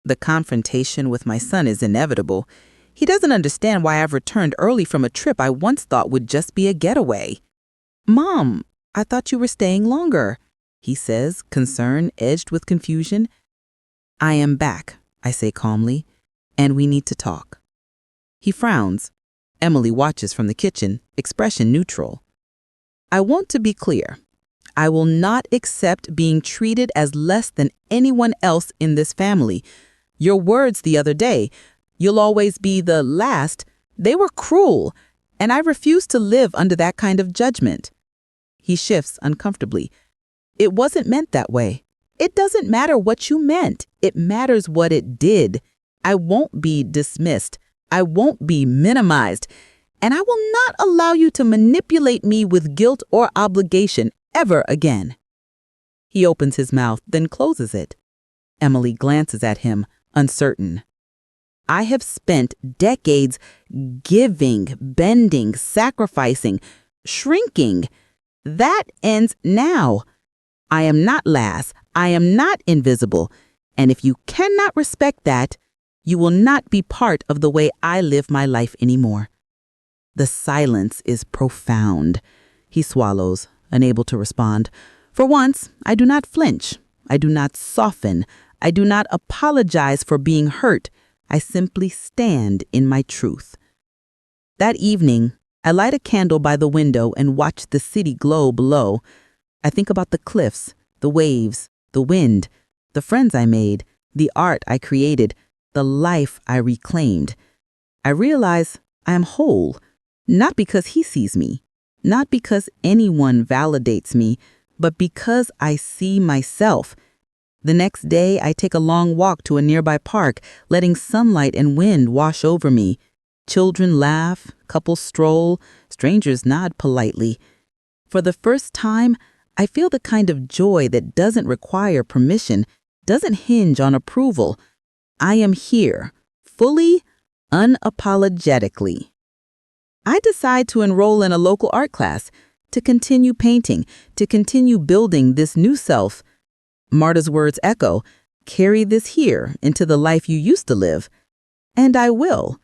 The confrontation with my son is inevitable. He doesn't understand why I've returned early from a trip I once thought would just be a getaway. "Mom, I thought you were staying longer," he says, concern edged with confusion. "I am back," I say calmly, "and we need to talk." He frowns. Emily watches from the kitchen, expression neutral. I want to be clear. I will not accept being treated as less than anyone else in this family. Your words the other day, "You'll always be the last," they were cruel, and I refuse to live under that kind of judgment. He shifts uncomfortably. "It wasn't meant that way." "It doesn't matter what you meant. It matters what it did." I won't be dismissed. I won't be minimized. And I will not allow you to manipulate me with guilt or obligation ever again. He opens his mouth, then closes it. Emily glances at him, uncertain. I have spent decades giving, bending, sacrificing, shrinking. That ends now. I am not last. I am not invisible. And if you cannot respect that, you will not be part of the way I live my life anymore. The silence is profound. He swallows, unable to respond. For once, I do not flinch. I do not soften. I do not apologize for being hurt. I simply stand in my truth. That evening, I light a candle by the window and watch the city glow below. I think about the cliffs, the waves, the wind, the friends I made, the art I created, the life I reclaimed. I realize I am whole, not because he sees me, not because anyone validates me, but because I see myself. The next day, I take a long walk to a nearby park, letting sunlight and wind wash over me. Children laugh, couples stroll, strangers nod politely. For the first time, I feel the kind of joy that doesn't require permission, doesn't hinge on approval. I am here, fully, unapologetically. I decide to enroll in a local art class, to continue painting, to continue building this new self. Marta's words echo, carry this here into the life you used to live. And I will.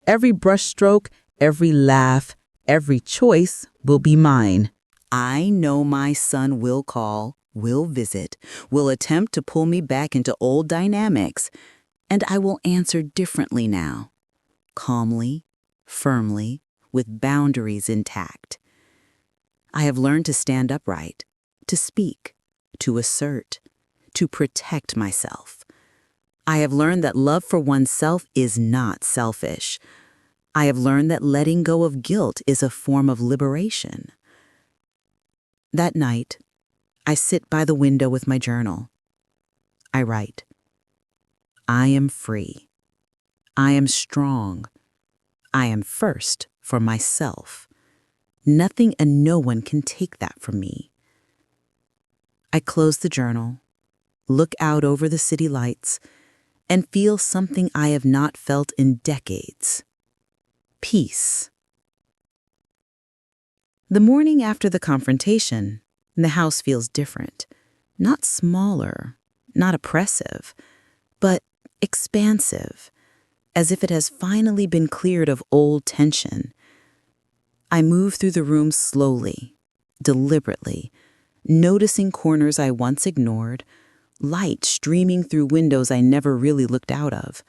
Every brushstroke, every laugh, every choice will be mine. I know my son will call, will visit, will attempt to pull me back into old dynamics, and I will answer differently now. Calmly, firmly, with boundaries intact. I have learned to stand upright, to speak, to assert, to protect myself. I have learned that love for oneself is not selfish. I have learned that letting go of guilt is a form of liberation. That night, I sit by the window with my journal. I write, I am free. I am strong. I am first for myself. Nothing and no one can take that from me. I close the journal, look out over the city lights, and feel something I have not felt in decades. Peace. The morning after the confrontation, the house feels different. Not smaller, not oppressive, but expansive, as if it has finally been cleared of old tension. I move through the room slowly, deliberately, noticing corners I once ignored, light streaming through windows I never really looked out of.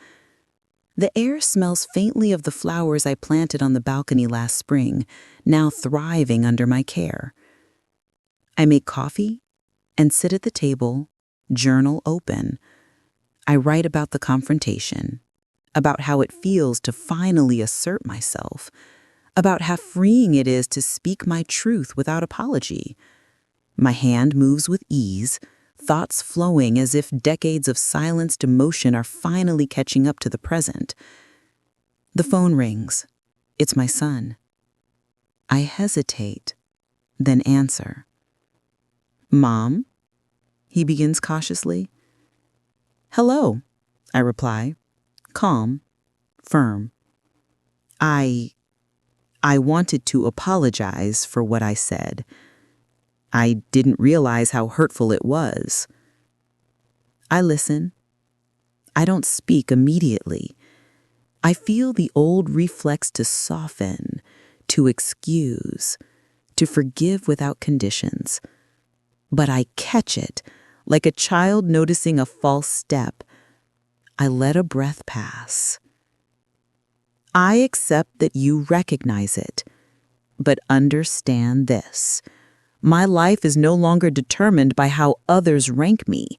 The air smells faintly of the flowers I planted on the balcony last spring, now thriving under my care. I make coffee and sit at the table, journal open. I write about the confrontation, about how it feels to finally assert myself, about how freeing it is to speak my truth without apology. My hand moves with ease, thoughts flowing as if decades of silenced emotion are finally catching up to the present. The phone rings. It's my son. I hesitate, then answer. Mom? He begins cautiously. Hello, I reply, calm, firm. I wanted to apologize for what I said. I didn't realize how hurtful it was. I listen. I don't speak immediately. I feel the old reflex to soften, to excuse, to forgive without conditions. But I catch it, like a child noticing a false step. I let a breath pass. I accept that you recognize it, but understand this. My life is no longer determined by how others rank me.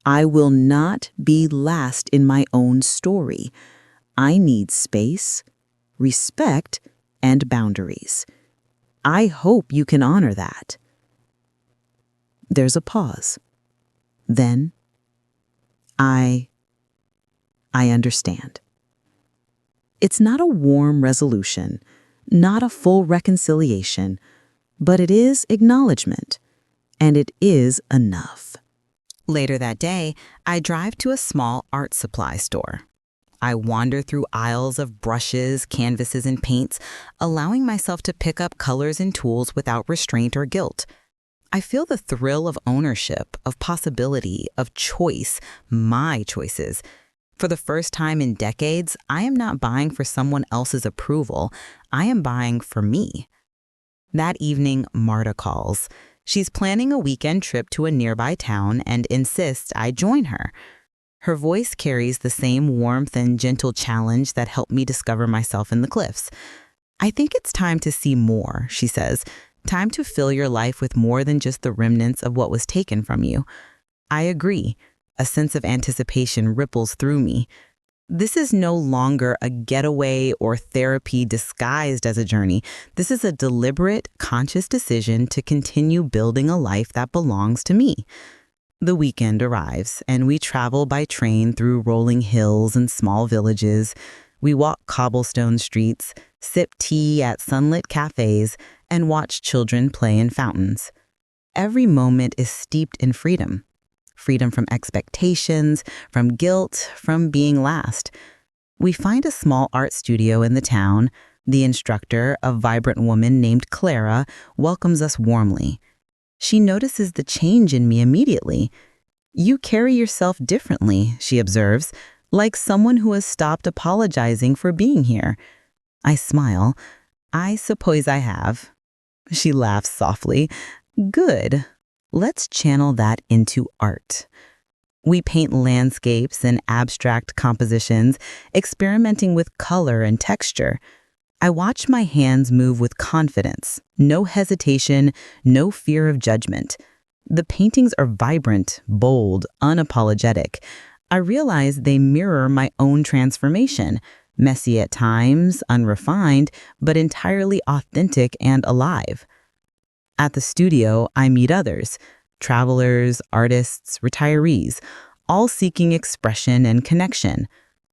I will not be last in my own story. I need space, respect, and boundaries. I hope you can honor that. There's a pause. Then, I I understand. It's not a warm resolution, not a full reconciliation, but it is acknowledgement, and it is enough. Later that day, I drive to a small art supply store. I wander through aisles of brushes, canvases, and paints, allowing myself to pick up colors and tools without restraint or guilt. I feel the thrill of ownership, of possibility, of choice, my choices. For the first time in decades, I am not buying for someone else's approval. I am buying for me. That evening, Marta calls. She's planning a weekend trip to a nearby town and insists I join her. Her voice carries the same warmth and gentle challenge that helped me discover myself in the cliffs. I think it's time to see more, she says. Time to fill your life with more than just the remnants of what was taken from you. I agree. A sense of anticipation ripples through me. This is no longer a getaway or therapy disguised as a journey. This is a deliberate, conscious decision to continue building a life that belongs to me. The weekend arrives, and we travel by train through rolling hills and small villages. We walk cobblestone streets, sip tea at sunlit cafes, and watch children play in fountains. Every moment is steeped in freedom. Freedom from expectations, from guilt, from being last. We find a small art studio in the town. The instructor, a vibrant woman named Clara, welcomes us warmly. She notices the change in me immediately. You carry yourself differently, she observes, like someone who has stopped apologizing for being here. I smile. I suppose I have. She laughs softly. Good. Let's channel that into art. We paint landscapes and abstract compositions, experimenting with color and texture. I watch my hands move with confidence, no hesitation, no fear of judgment. The paintings are vibrant, bold, unapologetic. I realize they mirror my own transformation, messy at times, unrefined, but entirely authentic and alive. At the studio, I meet others, travelers, artists, retirees, all seeking expression and connection.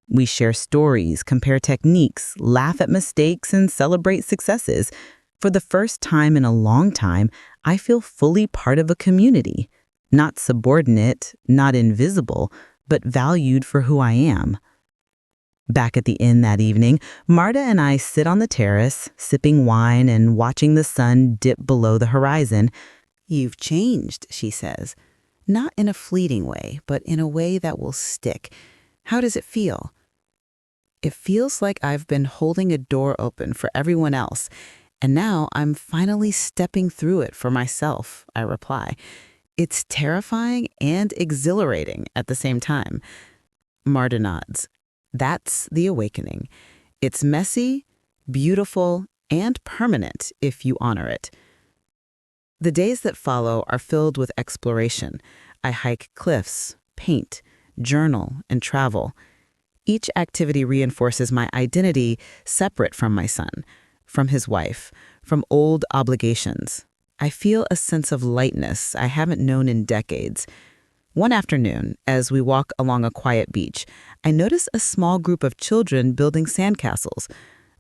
We share stories, compare techniques, laugh at mistakes, and celebrate successes. For the first time in a long time, I feel fully part of a community, not subordinate, not invisible, but valued for who I am. Back at the inn that evening, Marta and I sit on the terrace, sipping wine and watching the sun dip below the horizon. You've changed, she says. Not in a fleeting way, but in a way that will stick. How does it feel? It feels like I've been holding a door open for everyone else, and now I'm finally stepping through it for myself, I reply. It's terrifying and exhilarating at the same time. Marta nods. That's the awakening. It's messy, beautiful, and permanent if you honor it. The days that follow are filled with exploration. I hike cliffs, paint, journal, and travel. Each activity reinforces my identity separate from my son, from his wife, from old obligations. I feel a sense of lightness I haven't known in decades. One afternoon, as we walk along a quiet beach, I notice a small group of children building sandcastles.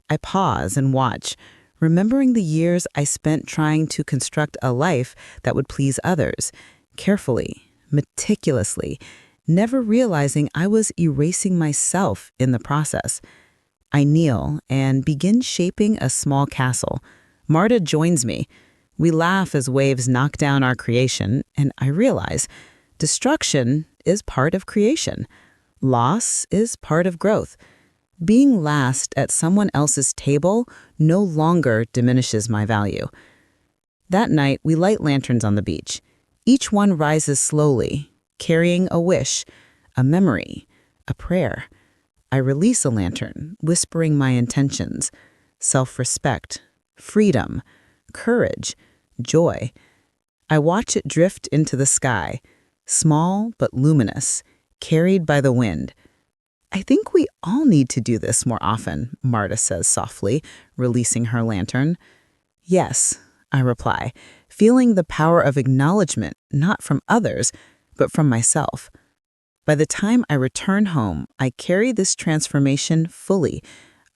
I pause and watch, remembering the years I spent trying to construct a life that would please others, carefully, meticulously, never realizing I was erasing myself in the process. I kneel and begin shaping a small castle. Marta joins me. We laugh as waves knock down our creation, and I realize destruction is part of creation. Loss is part of growth. Being last at someone else's table no longer diminishes my value. That night, we light lanterns on the beach. Each one rises slowly, carrying a wish, a memory, a prayer. I release a lantern, whispering my intentions: self-respect, freedom, courage, joy. I watch it drift into the sky, small but luminous, carried by the wind. I think we all need to do this more often, Marta says softly, releasing her lantern. Yes, I reply, feeling the power of acknowledgement, not from others, but from myself. By the time I return home, I carry this transformation fully.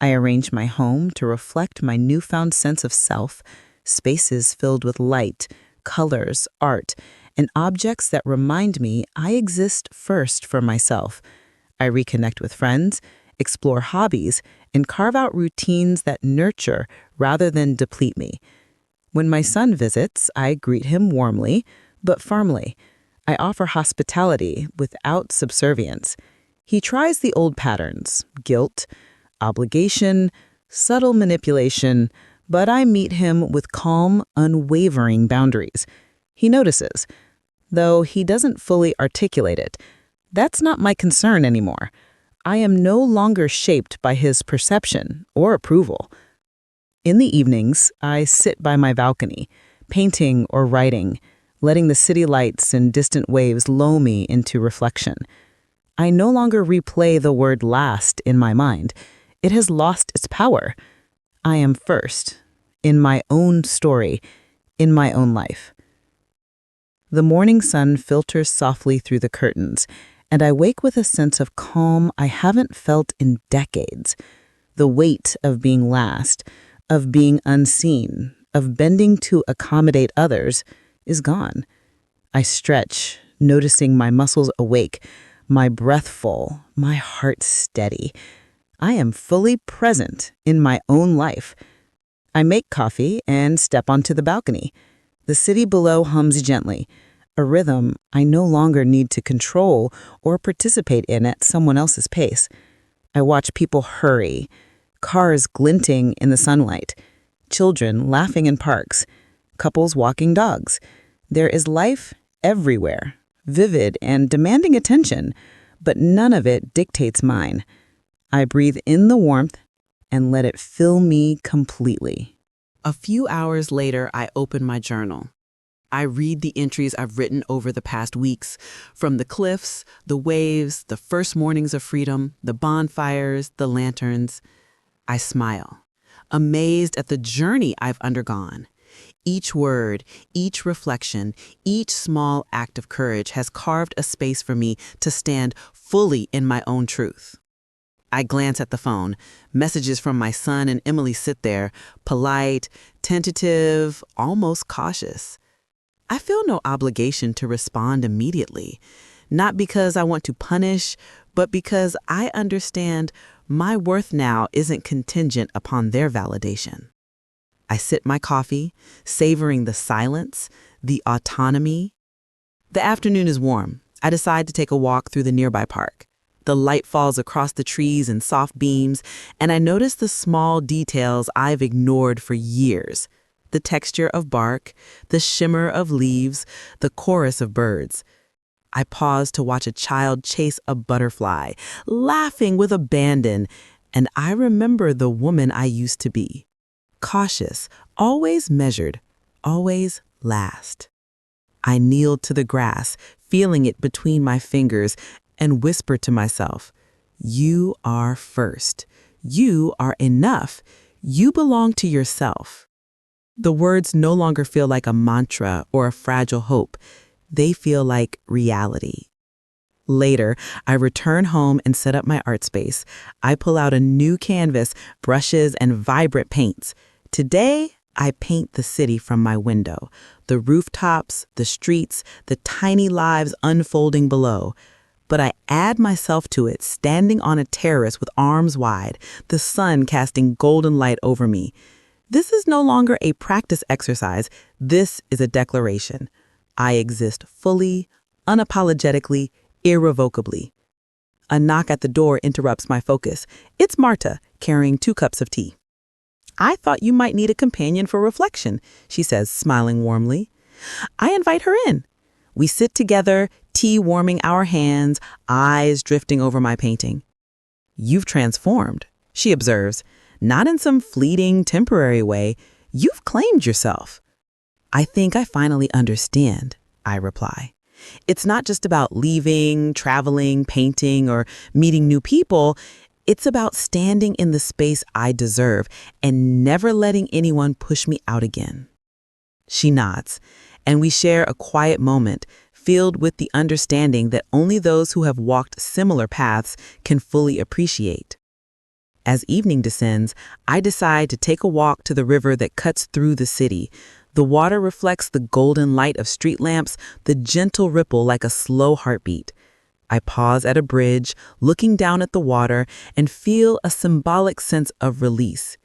I arrange my home to reflect my newfound sense of self, spaces filled with light, colors, art, and objects that remind me I exist first for myself. I reconnect with friends, explore hobbies, and carve out routines that nurture rather than deplete me. When my son visits, I greet him warmly, but firmly. I offer hospitality without subservience. He tries the old patterns, guilt, obligation, subtle manipulation, but I meet him with calm, unwavering boundaries. He notices, though he doesn't fully articulate it. That's not my concern anymore. I am no longer shaped by his perception or approval. In the evenings, I sit by my balcony, painting or writing, letting the city lights and distant waves lull me into reflection. I no longer replay the word last in my mind. It has lost its power. I am first, in my own story, in my own life. The morning sun filters softly through the curtains, and I wake with a sense of calm I haven't felt in decades. The weight of being last, of being unseen, of bending to accommodate others, is gone. I stretch, noticing my muscles awake, my breath full, my heart steady. I am fully present in my own life. I make coffee and step onto the balcony. The city below hums gently, a rhythm I no longer need to control or participate in at someone else's pace. I watch people hurry, cars glinting in the sunlight, children laughing in parks, couples walking dogs. There is life everywhere, vivid and demanding attention, but none of it dictates mine. I breathe in the warmth and let it fill me completely. A few hours later, I open my journal. I read the entries I've written over the past weeks, from the cliffs, the waves, the first mornings of freedom, the bonfires, the lanterns. I smile, amazed at the journey I've undergone. Each word, each reflection, each small act of courage has carved a space for me to stand fully in my own truth. I glance at the phone. Messages from my son and Emily sit there, polite, tentative, almost cautious. I feel no obligation to respond immediately, not because I want to punish, but because I understand my worth now isn't contingent upon their validation. I sip my coffee, savoring the silence, the autonomy. The afternoon is warm. I decide to take a walk through the nearby park. The light falls across the trees in soft beams, and I notice the small details I've ignored for years. The texture of bark, the shimmer of leaves, the chorus of birds. I pause to watch a child chase a butterfly, laughing with abandon, and I remember the woman I used to be. Cautious, always measured, always last. I kneeled to the grass, feeling it between my fingers, and whispered to myself, "You are first. You are enough. You belong to yourself." The words no longer feel like a mantra or a fragile hope. They feel like reality. Later, I return home and set up my art space. I pull out a new canvas, brushes, and vibrant paints. Today, I paint the city from my window, the rooftops, the streets, the tiny lives unfolding below. But I add myself to it, standing on a terrace with arms wide, the sun casting golden light over me. This is no longer a practice exercise. This is a declaration. I exist fully, unapologetically, irrevocably. A knock at the door interrupts my focus. It's Marta, carrying 2 cups of tea. "I thought you might need a companion for reflection," she says, smiling warmly. I invite her in. We sit together, tea warming our hands, eyes drifting over my painting. "You've transformed," she observes, "not in some fleeting, temporary way. You've claimed yourself." "I think I finally understand," I reply. "It's not just about leaving, traveling, painting, or meeting new people. It's about standing in the space I deserve and never letting anyone push me out again." She nods, and we share a quiet moment, filled with the understanding that only those who have walked similar paths can fully appreciate. As evening descends, I decide to take a walk to the river that cuts through the city. The water reflects the golden light of street lamps, the gentle ripple like a slow heartbeat. I pause at a bridge, looking down at the water, and feel a symbolic sense of release.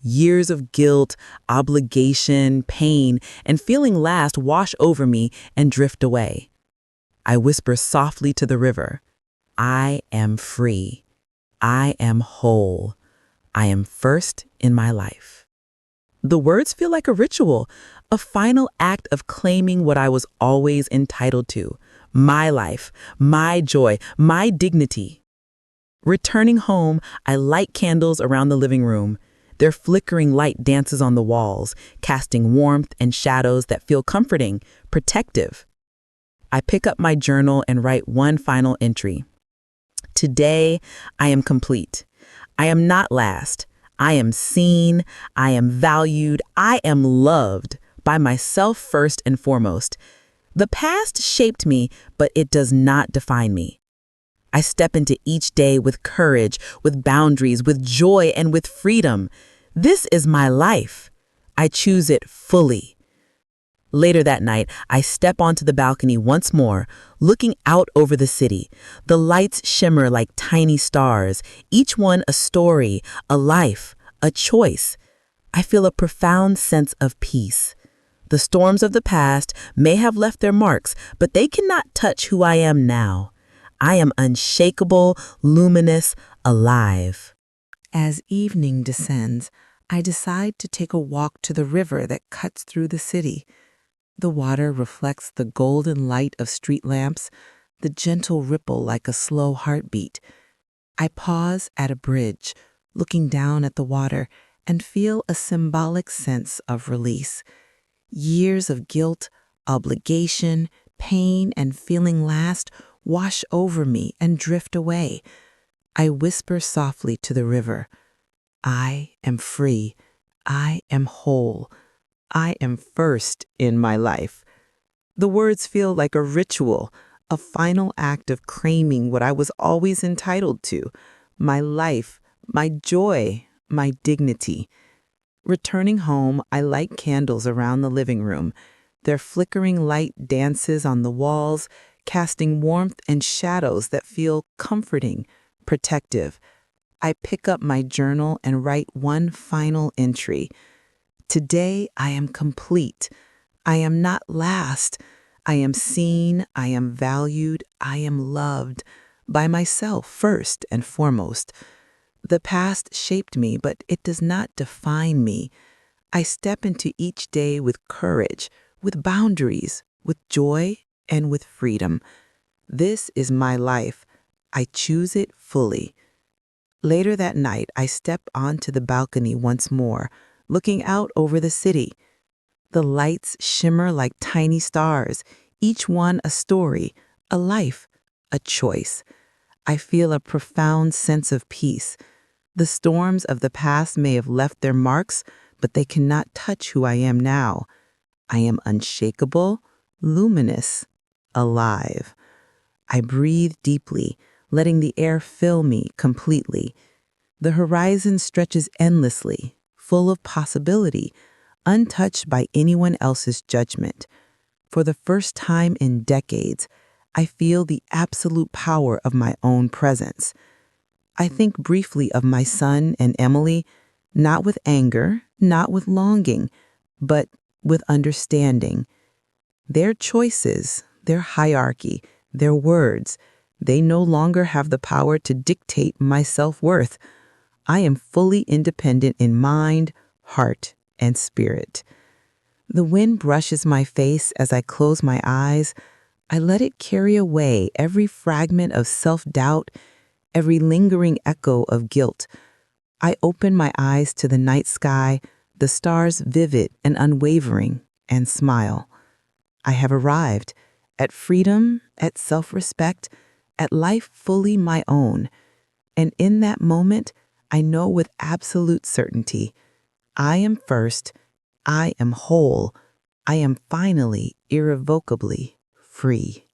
Years of guilt, obligation, pain, and feeling last wash over me and drift away. I whisper softly to the river, I am free. I am whole. I am first in my life. The words feel like a ritual, a final act of claiming what I was always entitled to, my life, my joy, my dignity. Returning home, I light candles around the living room. Their flickering light dances on the walls, casting warmth and shadows that feel comforting, protective. I pick up my journal and write one final entry. Today, I am complete. I am not last. I am seen. I am valued. I am loved by myself first and foremost. The past shaped me, but it does not define me. I step into each day with courage, with boundaries, with joy, and with freedom. This is my life. I choose it fully. Later that night, I step onto the balcony once more, looking out over the city. The lights shimmer like tiny stars, each one a story, a life, a choice. I feel a profound sense of peace. The storms of the past may have left their marks, but they cannot touch who I am now. I am unshakable, luminous, alive. As evening descends, I decide to take a walk to the river that cuts through the city. The water reflects the golden light of street lamps, the gentle ripple like a slow heartbeat. I pause at a bridge, looking down at the water, and feel a symbolic sense of release. Years of guilt, obligation, pain, and feeling last wash over me and drift away. I whisper softly to the river, I am free. I am whole. I am first in my life. The words feel like a ritual, a final act of claiming what I was always entitled to, my life, my joy, my dignity. Returning home, I light candles around the living room. Their flickering light dances on the walls, casting warmth and shadows that feel comforting, protective. I pick up my journal and write one final entry. Today, I am complete. I am not last. I am seen. I am valued. I am loved by myself first and foremost. The past shaped me, but it does not define me. I step into each day with courage, with boundaries, with joy, and with freedom. This is my life. I choose it fully. Later that night, I step onto the balcony once more, looking out over the city. The lights shimmer like tiny stars, each one a story, a life, a choice. I feel a profound sense of peace. The storms of the past may have left their marks, but they cannot touch who I am now. I am unshakable, luminous, alive. I breathe deeply, letting the air fill me completely. The horizon stretches endlessly, full of possibility, untouched by anyone else's judgment. For the first time in decades, I feel the absolute power of my own presence. I think briefly of my son and Emily, not with anger, not with longing, but with understanding. Their choices, their hierarchy, their words, they no longer have the power to dictate my self-worth. I am fully independent in mind, heart, and spirit. The wind brushes my face as I close my eyes. I let it carry away every fragment of self-doubt, every lingering echo of guilt. I open my eyes to the night sky, the stars vivid and unwavering, and smile. I have arrived at freedom, at self-respect, at life fully my own. And in that moment, I know with absolute certainty, I am first, I am whole, I am finally, irrevocably free.